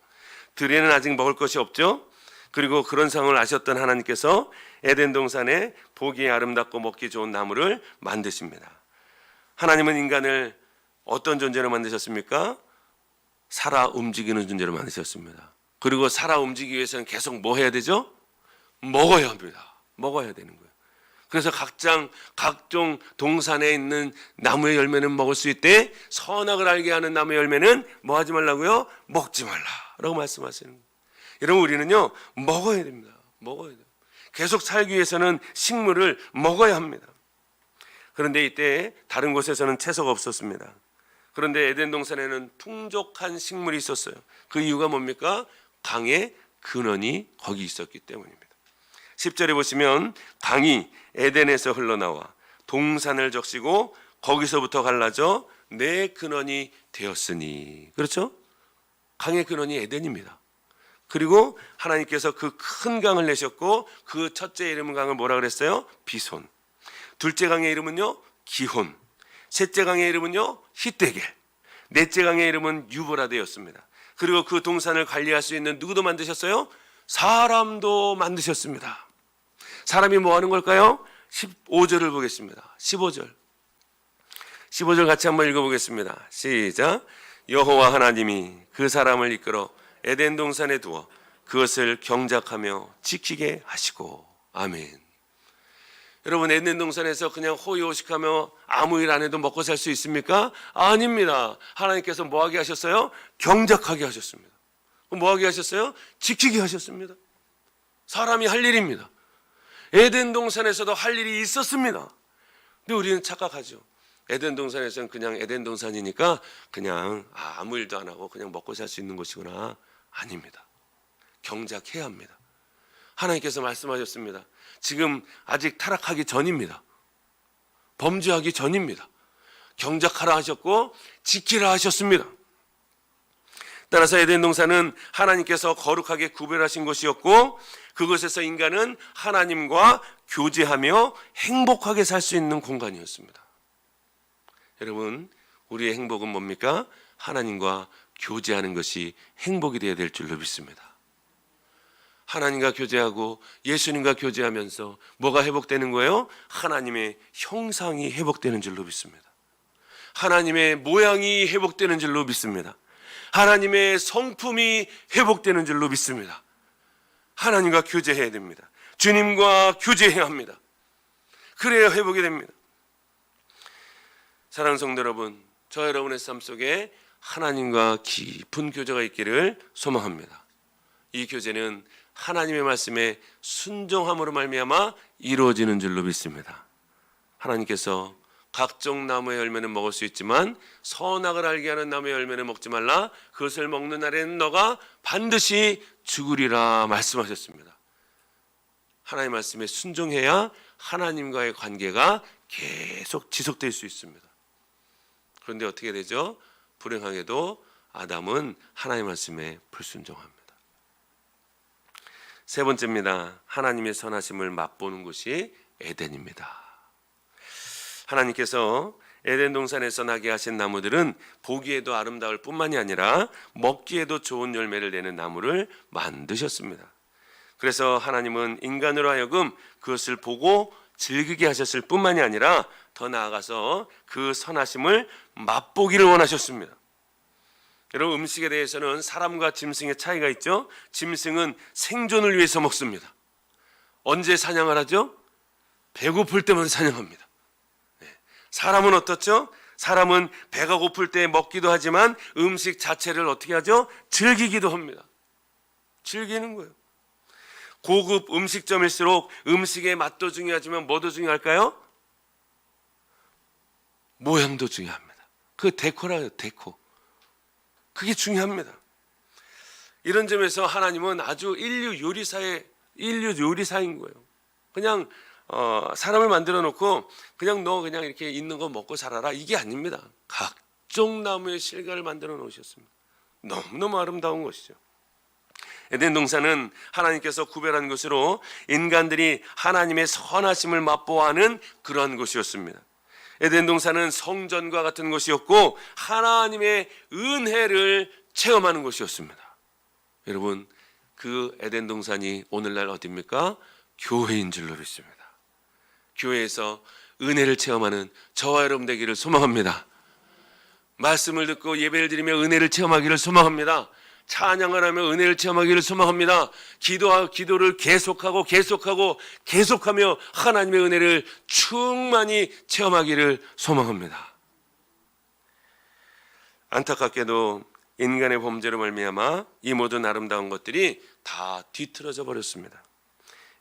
들에는 아직 먹을 것이 없죠. 그리고 그런 상황을 아셨던 하나님께서 에덴 동산에 보기에 아름답고 먹기 좋은 나무를 만드십니다. 하나님은 인간을 어떤 존재로 만드셨습니까? 살아 움직이는 존재로 만드셨습니다. 그리고 살아 움직이기 위해서는 계속 뭐 해야 되죠? 먹어야 합니다. 먹어야 되는 거예요. 그래서 각종 동산에 있는 나무의 열매는 먹을 수 있대, 선악을 알게 하는 나무의 열매는 뭐 하지 말라고요? 먹지 말라라고 말씀하시는 거예요. 여러분, 우리는요 먹어야 됩니다. 먹어야 돼요. 계속 살기 위해서는 식물을 먹어야 합니다. 그런데 이때 다른 곳에서는 채소가 없었습니다. 그런데 에덴 동산에는 풍족한 식물이 있었어요. 그 이유가 뭡니까? 강의 근원이 거기 있었기 때문입니다. 10절에 보시면 강이 에덴에서 흘러나와 동산을 적시고 거기서부터 갈라져 내 근원이 되었으니. 그렇죠? 강의 근원이 에덴입니다. 그리고 하나님께서 그 큰 강을 내셨고 그 첫째 이름은 강을 뭐라 그랬어요? 비손. 둘째 강의 이름은요? 기혼. 셋째 강의 이름은요? 히데겔. 넷째 강의 이름은 유브라데였습니다. 그리고 그 동산을 관리할 수 있는 누구도 만드셨어요? 사람도 만드셨습니다. 사람이 뭐 하는 걸까요? 15절을 보겠습니다. 15절 같이 한번 읽어보겠습니다. 시작. 여호와 하나님이 그 사람을 이끌어 에덴 동산에 두어 그것을 경작하며 지키게 하시고. 아멘. 여러분, 에덴 동산에서 그냥 호의호식하며 아무 일 안 해도 먹고 살 수 있습니까? 아닙니다. 하나님께서 뭐 하게 하셨어요? 경작하게 하셨습니다. 뭐 하게 하셨어요? 지키게 하셨습니다. 사람이 할 일입니다. 에덴 동산에서도 할 일이 있었습니다. 근데 우리는 착각하죠. 에덴 동산에서는 그냥 에덴 동산이니까 그냥 아무 일도 안 하고 그냥 먹고 살 수 있는 곳이구나. 아닙니다. 경작해야 합니다. 하나님께서 말씀하셨습니다. 지금 아직 타락하기 전입니다. 범죄하기 전입니다. 경작하라 하셨고 지키라 하셨습니다. 따라서 에덴 동산은 하나님께서 거룩하게 구별하신 곳이었고 그곳에서 인간은 하나님과 교제하며 행복하게 살 수 있는 공간이었습니다. 여러분, 우리의 행복은 뭡니까? 하나님과 교제하는 것이 행복이 되어야 될 줄로 믿습니다. 하나님과 교제하고 예수님과 교제하면서 뭐가 회복되는 거예요? 하나님의 형상이 회복되는 줄로 믿습니다. 하나님의 모양이 회복되는 줄로 믿습니다. 하나님의 성품이 회복되는 줄로 믿습니다. 하나님과 교제해야 됩니다. 주님과 교제해야 합니다. 그래야 회복이 됩니다. 사랑하는 성도 여러분, 저 여러분의 삶 속에 하나님과 깊은 교제가 있기를 소망합니다. 이 교제는 하나님의 말씀에 순종함으로 말미암아 이루어지는 줄로 믿습니다. 하나님께서 각종 나무의 열매는 먹을 수 있지만 선악을 알게 하는 나무의 열매는 먹지 말라. 그것을 먹는 날에는 너가 반드시 죽으리라 말씀하셨습니다. 하나님의 말씀에 순종해야 하나님과의 관계가 계속 지속될 수 있습니다. 그런데 어떻게 되죠? 불행하게도 아담은 하나님의 말씀에 불순종합니다. 세 번째입니다. 하나님의 선하심을 맛보는 곳이 에덴입니다. 하나님께서 에덴 동산에서 나게 하신 나무들은 보기에도 아름다울 뿐만이 아니라 먹기에도 좋은 열매를 내는 나무를 만드셨습니다. 그래서 하나님은 인간으로 하여금 그것을 보고 즐기게 하셨을 뿐만이 아니라 더 나아가서 그 선하심을 맛보기를 원하셨습니다. 여러분, 음식에 대해서는 사람과 짐승의 차이가 있죠. 짐승은 생존을 위해서 먹습니다. 언제 사냥을 하죠? 배고플 때만 사냥합니다. 사람은 어떻죠? 사람은 배가 고플 때 먹기도 하지만 음식 자체를 어떻게 하죠? 즐기기도 합니다. 즐기는 거예요. 고급 음식점일수록 음식의 맛도 중요하지만 뭐도 중요할까요? 모양도 중요합니다. 그 데코라요, 데코. 그게 중요합니다. 이런 점에서 하나님은 아주 인류 요리사인 거예요. 그냥 사람을 만들어 놓고 그냥 너 그냥 이렇게 있는 거 먹고 살아라, 이게 아닙니다. 각종 나무의 실과를 만들어 놓으셨습니다. 너무너무 아름다운 것이죠. 에덴 동산은 하나님께서 구별한 곳으로 인간들이 하나님의 선하심을 맛보아하는 그러한 곳이었습니다. 에덴 동산은 성전과 같은 곳이었고 하나님의 은혜를 체험하는 곳이었습니다. 여러분, 그 에덴 동산이 오늘날 어디입니까? 교회인 줄로 믿습니다. 교회에서 은혜를 체험하는 저와 여러분 되기를 소망합니다. 말씀을 듣고 예배를 드리며 은혜를 체험하기를 소망합니다. 찬양을 하며 은혜를 체험하기를 소망합니다. 기도를 계속하며 하나님의 은혜를 충만히 체험하기를 소망합니다. 안타깝게도 인간의 범죄로 말미암아 이 모든 아름다운 것들이 다 뒤틀어져 버렸습니다.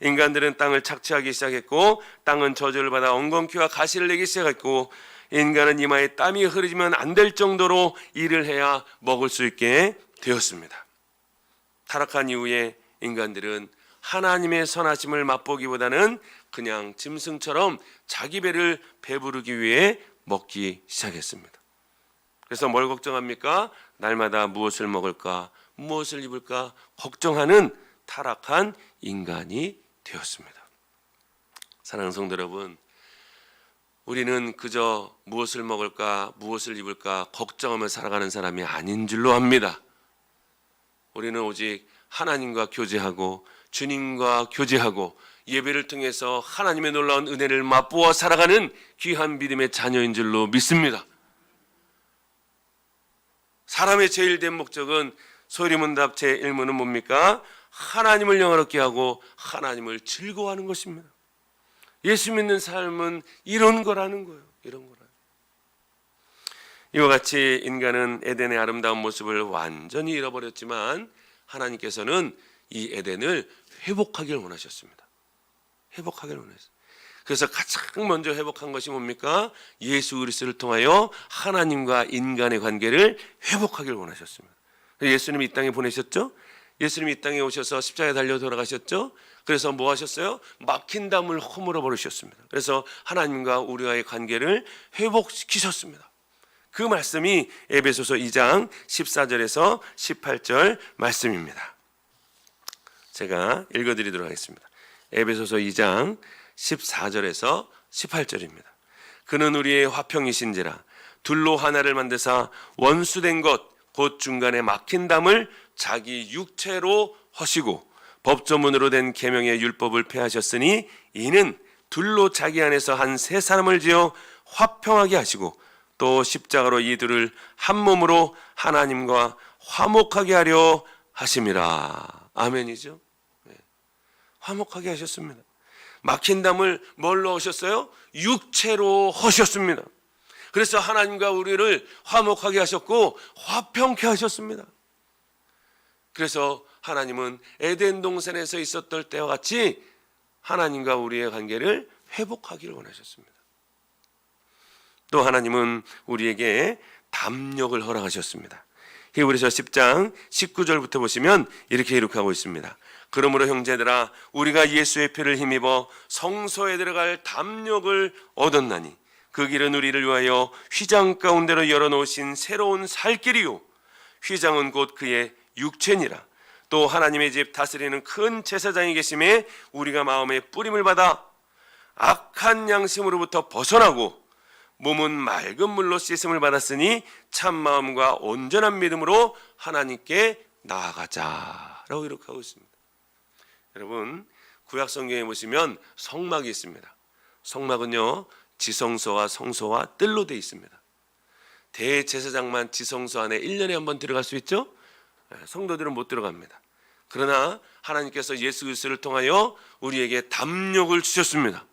인간들은 땅을 착취하기 시작했고 땅은 저주를 받아 엉겅퀴와 가시를 내기 시작했고 인간은 이마에 땀이 흐르지면 안 될 정도로 일을 해야 먹을 수 있게 되었습니다. 타락한 이후에 인간들은 하나님의 선하심을 맛보기보다는 그냥 짐승처럼 자기 배를 배부르기 위해 먹기 시작했습니다. 그래서 뭘 걱정합니까? 날마다 무엇을 먹을까, 무엇을 입을까 걱정하는 타락한 인간이 되었습니다. 사랑하는 성도 여러분, 우리는 그저 무엇을 먹을까, 무엇을 입을까 걱정하며 살아가는 사람이 아닌 줄로 압니다. 우리는 오직 하나님과 교제하고 주님과 교제하고 예배를 통해서 하나님의 놀라운 은혜를 맛보아 살아가는 귀한 믿음의 자녀인 줄로 믿습니다. 사람의 제일 된 목적은 소리문답 제1문은 뭡니까? 하나님을 영화롭게 하고 하나님을 즐거워하는 것입니다. 예수 믿는 삶은 이런 거라는 거예요. 이런 거라는. 이와 같이 인간은 에덴의 아름다운 모습을 완전히 잃어버렸지만 하나님께서는 이 에덴을 회복하기를 원하셨습니다. 회복하기를 원했어요. 그래서 가장 먼저 회복한 것이 뭡니까? 예수 그리스도를 통하여 하나님과 인간의 관계를 회복하기를 원하셨습니다. 예수님이 이 땅에 보내셨죠? 예수님이 이 땅에 오셔서 십자가에 달려 돌아가셨죠? 그래서 뭐 하셨어요? 막힌 담을 허물어 버리셨습니다. 그래서 하나님과 우리와의 관계를 회복시키셨습니다. 그 말씀이 에베소서 2장 14절에서 18절 말씀입니다. 제가 읽어드리도록 하겠습니다. 에베소서 2장 14절에서 18절입니다. 그는 우리의 화평이신지라 둘로 하나를 만드사 원수된 것 곧 중간에 막힌 담을 자기 육체로 허시고 법조문으로 된 계명의 율법을 폐하셨으니 이는 둘로 자기 안에서 한 세 사람을 지어 화평하게 하시고 또 십자가로 이 둘을 한 몸으로 하나님과 화목하게 하려 하심이라. 아멘이죠. 네. 화목하게 하셨습니다. 막힌 담을 뭘로 하셨어요? 육체로 하셨습니다. 그래서 하나님과 우리를 화목하게 하셨고 화평케 하셨습니다. 그래서 하나님은 에덴 동산에서 있었던 때와 같이 하나님과 우리의 관계를 회복하기를 원하셨습니다. 또 하나님은 우리에게 담력을 허락하셨습니다. 히브리서 10장 19절부터 보시면 이렇게 기록하고 있습니다. 그러므로 형제들아 우리가 예수의 피를 힘입어 성소에 들어갈 담력을 얻었나니 그 길은 우리를 위하여 휘장 가운데로 열어놓으신 새로운 살 길이요 휘장은 곧 그의 육체니라. 또 하나님의 집 다스리는 큰 제사장이 계심에 우리가 마음의 뿌림을 받아 악한 양심으로부터 벗어나고 몸은 맑은 물로 씻음을 받았으니 참 마음과 온전한 믿음으로 하나님께 나아가자라고 기록하고 있습니다. 여러분, 구약 성경에 보시면 성막이 있습니다. 성막은요 지성소와 성소와 뜰로 되어 있습니다. 대제사장만 지성소 안에 1년에 한 번 들어갈 수 있죠? 성도들은 못 들어갑니다. 그러나 하나님께서 예수 그리스도를 통하여 우리에게 담력을 주셨습니다.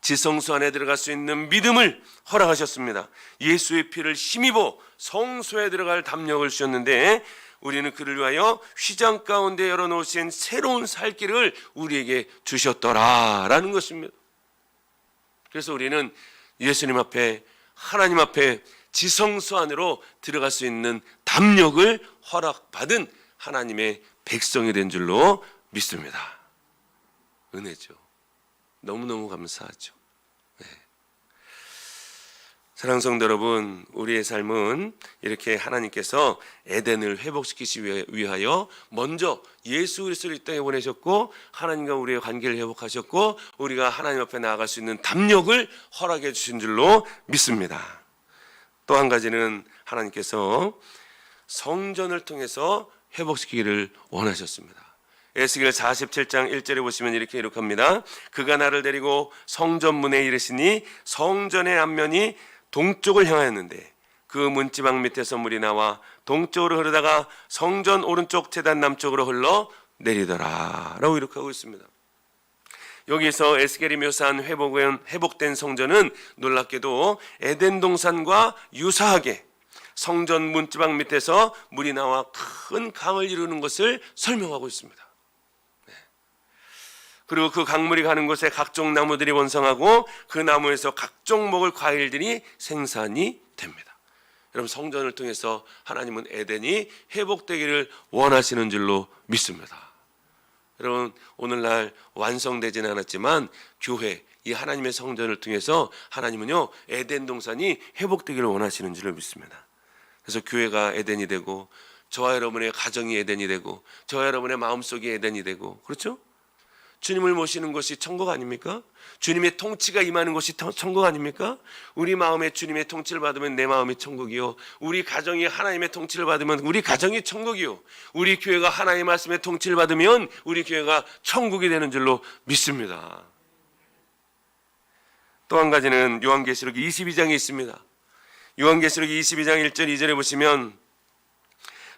지성소 안에 들어갈 수 있는 믿음을 허락하셨습니다. 예수의 피를 힘입어 성소에 들어갈 담력을 주셨는데 우리는 그를 위하여 휘장 가운데 열어놓으신 새로운 살 길을 우리에게 주셨더라라는 것입니다. 그래서 우리는 예수님 앞에, 하나님 앞에 지성소 안으로 들어갈 수 있는 담력을 허락받은 하나님의 백성이 된 줄로 믿습니다. 은혜죠. 너무너무 감사하죠. 네. 사랑하는 성도 여러분, 우리의 삶은 이렇게 하나님께서 에덴을 회복시키기 위하여 먼저 예수 그리스도를 이 땅에 보내셨고 하나님과 우리의 관계를 회복하셨고 우리가 하나님 앞에 나아갈 수 있는 담력을 허락해 주신 줄로 믿습니다. 또 한 가지는 하나님께서 성전을 통해서 회복시키기를 원하셨습니다. 에스겔 47장 1절에 보시면 이렇게 기록합니다. 그가 나를 데리고 성전문에 이르시니 성전의 앞면이 동쪽을 향하였는데 그 문지방 밑에서 물이 나와 동쪽으로 흐르다가 성전 오른쪽 제단 남쪽으로 흘러 내리더라 라고 기록하고 있습니다. 여기서 에스겔이 묘사한 회복된 성전은 놀랍게도 에덴 동산과 유사하게 성전 문지방 밑에서 물이 나와 큰 강을 이루는 것을 설명하고 있습니다. 그리고 그 강물이 가는 곳에 각종 나무들이 번성하고 그 나무에서 각종 먹을 과일들이 생산이 됩니다. 여러분, 성전을 통해서 하나님은 에덴이 회복되기를 원하시는 줄로 믿습니다. 여러분, 오늘날 완성되지는 않았지만 교회, 이 하나님의 성전을 통해서 하나님은요 에덴 동산이 회복되기를 원하시는 줄로 믿습니다. 그래서 교회가 에덴이 되고 저와 여러분의 가정이 에덴이 되고 저와 여러분의 마음속이 에덴이 되고, 그렇죠? 주님을 모시는 것이 천국 아닙니까? 주님의 통치가 임하는 것이 천국 아닙니까? 우리 마음에 주님의 통치를 받으면 내 마음이 천국이요, 우리 가정이 하나님의 통치를 받으면 우리 가정이 천국이요, 우리 교회가 하나님의 말씀의 통치를 받으면 우리 교회가 천국이 되는 줄로 믿습니다. 또 한 가지는 요한계시록 22장에 있습니다. 요한계시록 22장 1절 2절에 보시면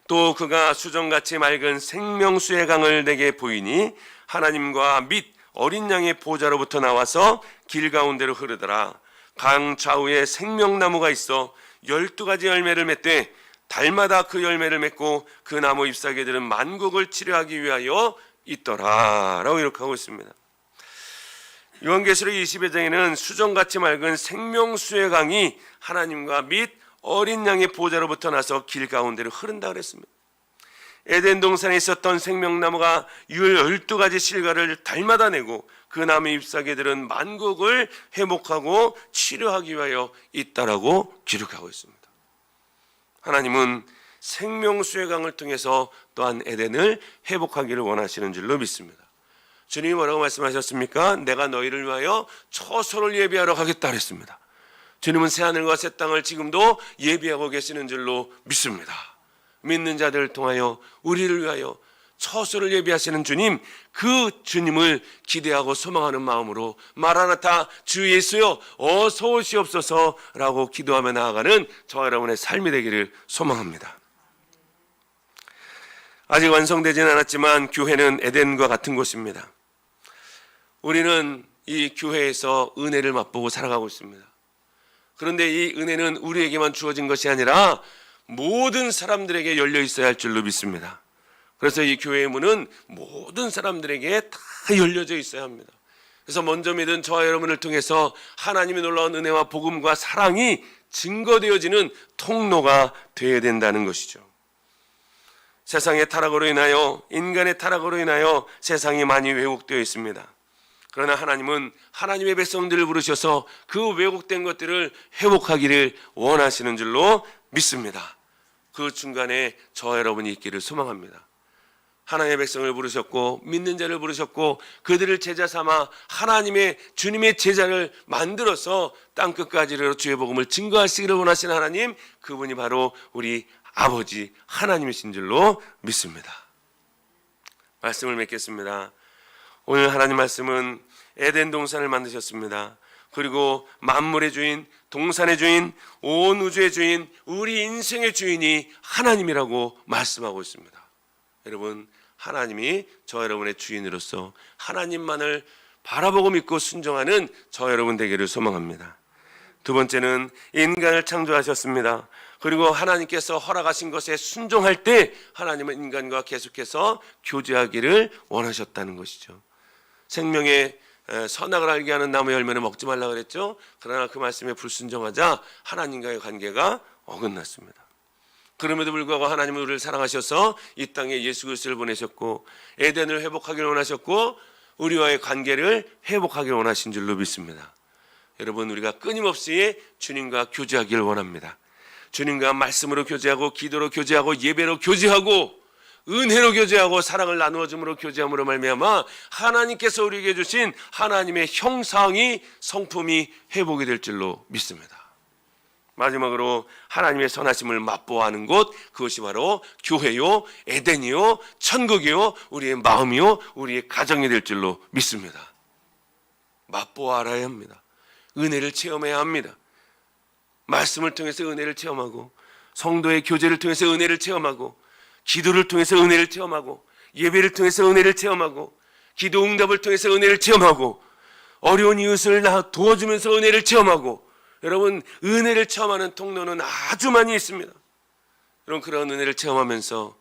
또 그가 수정같이 맑은 생명수의 강을 내게 보이니 하나님과 및 어린 양의 보좌로부터 나와서 길 가운데로 흐르더라. 강 좌우에 생명나무가 있어 12가지 열매를 맺되 달마다 그 열매를 맺고 그 나무 잎사귀들은 만국을 치료하기 위하여 있더라 라고 기록하고 있습니다. 요한계시록 22장에는 수정같이 맑은 생명수의 강이 하나님과 및 어린 양의 보좌로부터 나서 길 가운데로 흐른다 그랬습니다. 에덴 동산에 있었던 생명나무가 12가지 실과를 달마다 내고 그 나무 잎사귀들은 만국을 회복하고 치료하기 위하여 있다라고 기록하고 있습니다. 하나님은 생명수의 강을 통해서 또한 에덴을 회복하기를 원하시는 줄로 믿습니다. 주님이 뭐라고 말씀하셨습니까? 내가 너희를 위하여 처소를 예비하러 가겠다 그랬습니다. 주님은 새하늘과 새 땅을 지금도 예비하고 계시는 줄로 믿습니다. 믿는 자들을 통하여 우리를 위하여 처소를 예비하시는 주님, 그 주님을 기대하고 소망하는 마음으로 마라나타 주 예수여 어서 오시옵소서라고 기도하며 나아가는 저와 여러분의 삶이 되기를 소망합니다. 아직 완성되지는 않았지만 교회는 에덴과 같은 곳입니다. 우리는 이 교회에서 은혜를 맛보고 살아가고 있습니다. 그런데 이 은혜는 우리에게만 주어진 것이 아니라 모든 사람들에게 열려 있어야 할 줄로 믿습니다. 그래서 이 교회의 문은 모든 사람들에게 다 열려져 있어야 합니다. 그래서 먼저 믿은 저와 여러분을 통해서 하나님의 놀라운 은혜와 복음과 사랑이 증거되어지는 통로가 되어야 된다는 것이죠. 세상의 타락으로 인하여, 인간의 타락으로 인하여 세상이 많이 왜곡되어 있습니다. 그러나 하나님은 하나님의 백성들을 부르셔서 그 왜곡된 것들을 회복하기를 원하시는 줄로 믿습니다. 그 중간에 저와 여러분이 있기를 소망합니다. 하나님의 백성을 부르셨고 믿는 자를 부르셨고 그들을 제자 삼아 하나님의 주님의 제자를 만들어서 땅끝까지로 주의 복음을 증거하시기를 원하시는 하나님, 그분이 바로 우리 아버지 하나님이신 줄로 믿습니다. 말씀을 맺겠습니다. 오늘 하나님 말씀은 에덴 동산을 만드셨습니다. 그리고 만물의 주인, 동산의 주인, 온 우주의 주인, 우리 인생의 주인이 하나님이라고 말씀하고 있습니다. 여러분, 하나님이 저와 여러분의 주인으로서 하나님만을 바라보고 믿고 순종하는 저 여러분 되기를 소망합니다. 두 번째는 인간을 창조하셨습니다. 그리고 하나님께서 허락하신 것에 순종할 때 하나님은 인간과 계속해서 교제하기를 원하셨다는 것이죠. 생명의 선악을 알게 하는 나무 열매는 먹지 말라 그랬죠. 그러나 그 말씀에 불순종하자 하나님과의 관계가 어긋났습니다. 그럼에도 불구하고 하나님은 우리를 사랑하셔서 이 땅에 예수 그리스도를 보내셨고 에덴을 회복하기를 원하셨고 우리와의 관계를 회복하기를 원하신 줄로 믿습니다. 여러분, 우리가 끊임없이 주님과 교제하기를 원합니다. 주님과 말씀으로 교제하고 기도로 교제하고 예배로 교제하고 은혜로 교제하고 사랑을 나누어 줌으로 교제함으로 말미암아 하나님께서 우리에게 주신 하나님의 형상이 성품이 회복이 될 줄로 믿습니다. 마지막으로 하나님의 선하심을 맛보아하는 곳, 그것이 바로 교회요, 에덴이요, 천국이요, 우리의 마음이요, 우리의 가정이 될 줄로 믿습니다. 맛보아 알아야 합니다. 은혜를 체험해야 합니다. 말씀을 통해서 은혜를 체험하고 성도의 교제를 통해서 은혜를 체험하고 기도를 통해서 은혜를 체험하고 예배를 통해서 은혜를 체험하고 기도 응답을 통해서 은혜를 체험하고 어려운 이웃을 도와주면서 은혜를 체험하고 여러분, 은혜를 체험하는 통로는 아주 많이 있습니다. 여러분, 그런 은혜를 체험하면서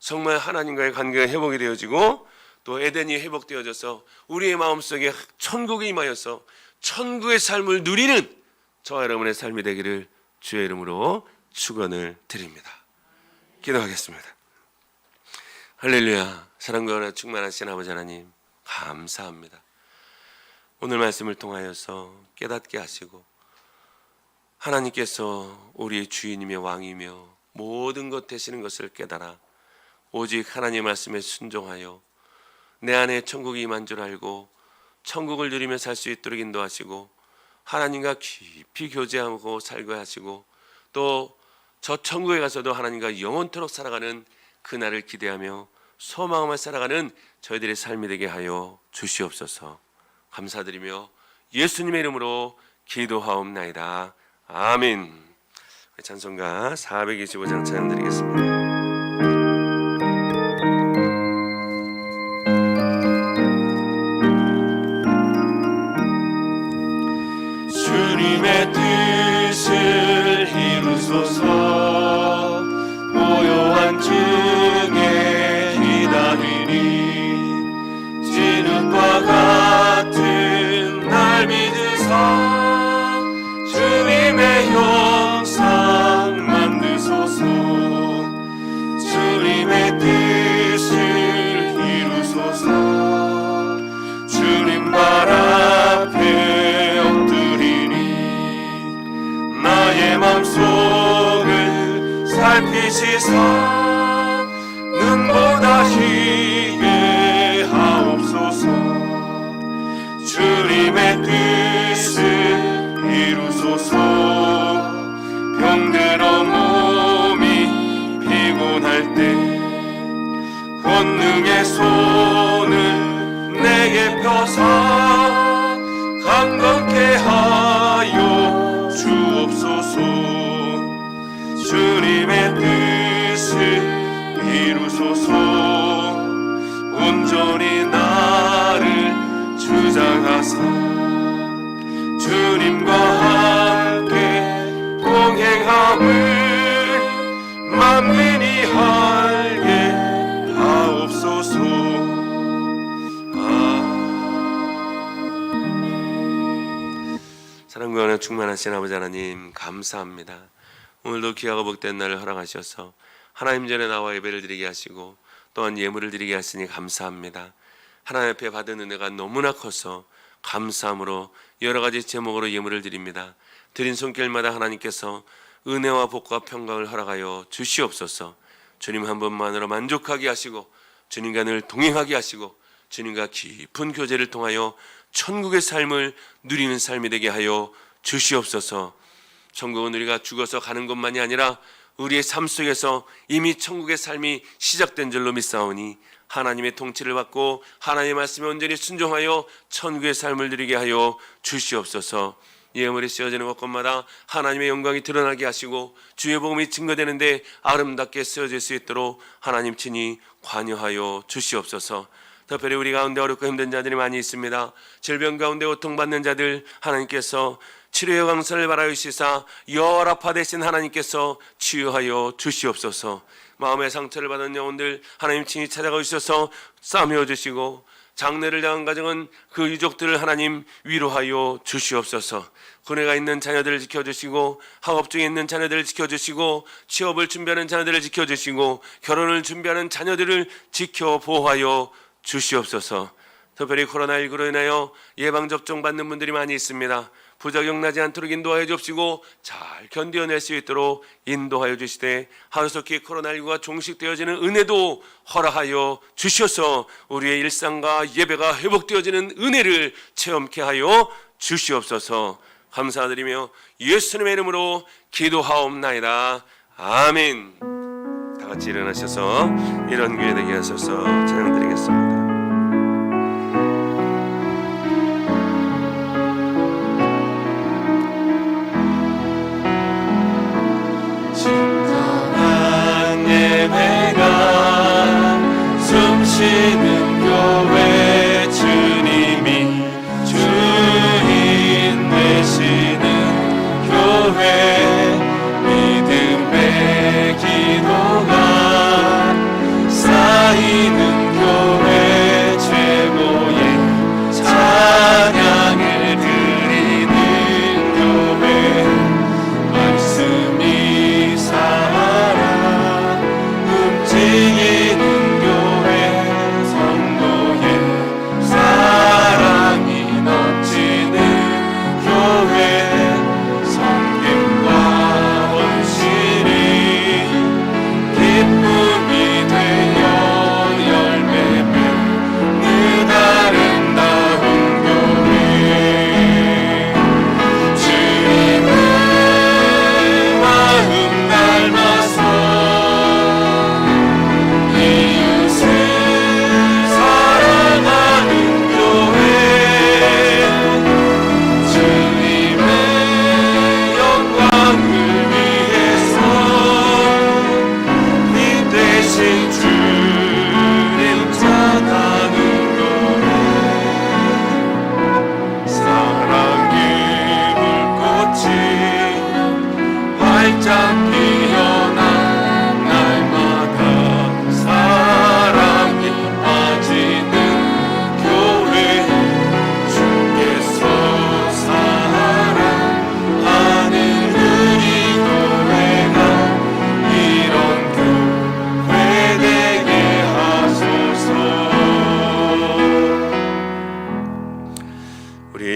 정말 하나님과의 관계가 회복이 되어지고 또 에덴이 회복되어져서 우리의 마음속에 천국이 임하여서 천국의 삶을 누리는 저와 여러분의 삶이 되기를 주의 이름으로 축원을 드립니다. 기도하겠습니다. 할렐루야. 사랑과 은혜 충만하신 아버지 하나님, 감사합니다. 오늘 말씀을 통하여서 깨닫게 하시고 하나님께서 우리의 주인이며 왕이며 모든 것 되시는 것을 깨달아 오직 하나님의 말씀에 순종하여 내 안에 천국이 임한 줄 알고 천국을 누리며 살 수 있도록 인도하시고 하나님과 깊이 교제하고 살게 하시고 또 저 천국에 가서도 하나님과 영원토록 살아가는 그날을 기대하며 소망하며 살아가는 저희들의 삶이 되게 하여 주시옵소서. 감사드리며 예수님의 이름으로 기도하옵나이다. 아멘. 찬송가 425장 찬양 드리겠습니다. 주님의 뜻을 이루소서. 고요한 중에 기다리니 진흙과 같은 날 믿으사 주님의 형상 만드소서. 주님의 뜻을 이루소서. 주님 발 앞에 엎드리니 나의 맘속을 살피시사 눈보다 희게 하옵소서. 주님의 뜻을 이루소서. 병들어 몸이 피곤할 때 권능의 손을 내게 펴사 강건케 하여 주옵소서. 주님의 뜻을 이루소서. 온전히 나를 주장하사 주님과 함께 동행함을 만민이 알게 하옵소서. 사랑과 은혜 충만하신 아버지 하나님, 감사합니다. 오늘도 귀하고 복된 날을 허락하셔서 하나님 전에 나와 예배를 드리게 하시고 또한 예물을 드리게 하시니 감사합니다. 하나님 앞에 받은 은혜가 너무나 커서 감사함으로 여러 가지 제목으로 예물을 드립니다. 드린 손길마다 하나님께서 은혜와 복과 평강을 허락하여 주시옵소서. 주님 한 번만으로 만족하게 하시고 주님과 늘 동행하게 하시고 주님과 깊은 교제를 통하여 천국의 삶을 누리는 삶이 되게 하여 주시옵소서. 천국은 우리가 죽어서 가는 것만이 아니라 우리의 삶 속에서 이미 천국의 삶이 시작된 줄로 믿사오니 하나님의 통치를 받고 하나님의 말씀에 온전히 순종하여 천국의 삶을 누리게 하여 주시옵소서. 예물이 쓰여지는 곳곳마다 하나님의 영광이 드러나게 하시고 주의 복음이 증거되는데 아름답게 쓰여질 수 있도록 하나님 친히 관여하여 주시옵소서. 특별히 우리 가운데 어렵고 힘든 자들이 많이 있습니다. 질병 가운데 고통받는 자들 하나님께서 치료의 강선을 바라시사 열아파 되신 하나님께서 치유하여 주시옵소서. 마음의 상처를 받은 영혼들 하나님 친히 찾아가 주셔서 싸매어 주시고, 장례를 당한 가정은 그 유족들을 하나님 위로하여 주시옵소서. 군에가 있는 자녀들을 지켜주시고, 학업 중에 있는 자녀들을 지켜주시고, 취업을 준비하는 자녀들을 지켜주시고, 결혼을 준비하는 자녀들을 지켜 보호하여 주시옵소서. 특별히 코로나19로 인하여 예방접종 받는 분들이 많이 있습니다. 부작용 나지 않도록 인도하여 주시고 잘 견뎌낼 수 있도록 인도하여 주시되, 하루속히 코로나19가 종식되어지는 은혜도 허락하여 주셔서 우리의 일상과 예배가 회복되어지는 은혜를 체험케 하여 주시옵소서. 감사드리며 예수님의 이름으로 기도하옵나이다. 아멘. 다 같이 일어나셔서 이런 교회 되게 하셔서 찬양드리겠습니다. 예배가 숨쉬는 교회, 주님이 주인 되시는 교회, 믿음의 기도가 쌓이는 교회, 최고의 찬양을 드리는 교회, 말씀이 살아 움직이는 교회, 성도의 사랑이 넘치는 교회, 섬김과 헌신이 기쁨이 되어 열매 맺는 아름다운 교회, 주님의 마음 닮아서 이웃을 사랑하는 교회, 주님의 영광을 위해서 힘 되신 주님 전하는 교회, 사랑의 불꽃이 활짝 피어나 날마다 사랑이 빠지는 교회, 주께서 사랑하는 우리 교회가 이런 교회 되게 하소서. 우리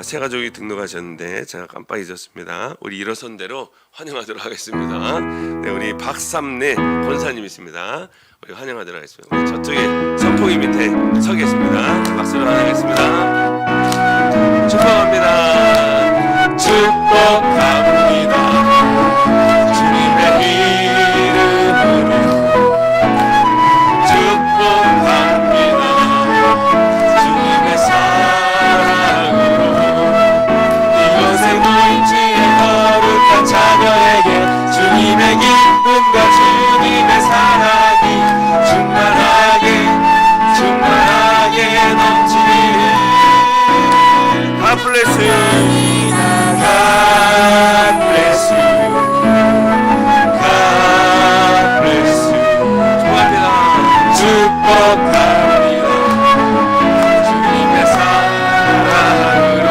새 가족이 등록하셨는데 제가 깜빡 잊었습니다. 우리 일어선 대로 환영하도록 하겠습니다. 네, 우리 박삼래 권사님이십니다. 우리 환영하도록 하겠습니다. 우리 저쪽에 선풍기 밑에 서 계십니다. 박수로 환영하겠습니다. 축복합니다. 축복합니다. 주님의 이름으로 축복합니다. 주님의 사랑으로 이곳에 모인 주의 거룩한 자녀에게 주님의 기쁨과 주님의 사랑이 충만하게 넘치는 God bless you. God bless you. God bless you. 축복합니다. 축복합니다. 주님의 사랑으로.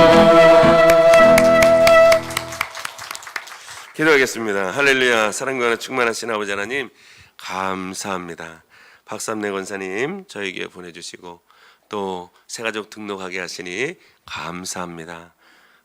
기도하겠습니다. 할렐루야. 사랑과 충만하신 아버지 하나님, 감사합니다. 박삼래 권사님 저에게 보내주시고 또 새가족 등록하게 하시니 감사합니다.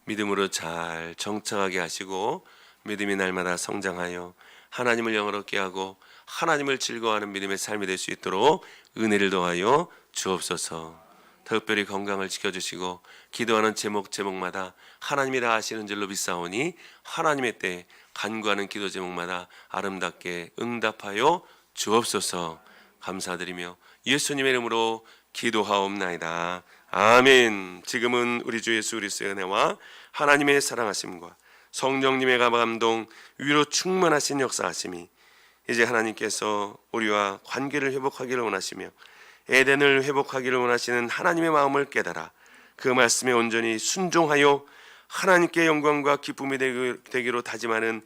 믿음으로 잘 정착하게 하시고 믿음이 날마다 성장하여 하나님을 영화롭게 하고 하나님을 즐거워하는 믿음의 삶이 될 수 있도록 은혜를 더하여 주옵소서. 특별히 건강을 지켜주시고 기도하는 제목마다 하나님이 다 아시는 줄로 믿사오니 하나님의 때 간구하는 기도 제목마다 아름답게 응답하여 주옵소서. 감사드리며 예수님의 이름으로 기도하옵나이다. 아멘. 지금은 우리 주 예수 그리스도의 은혜와 하나님의 사랑하심과 성령님의 감동 위로 충만하신 역사하심이 이제 하나님께서 우리와 관계를 회복하기를 원하시며 에덴을 회복하기를 원하시는 하나님의 마음을 깨달아 그 말씀에 온전히 순종하여 하나님께 영광과 기쁨이 되기로 다짐하는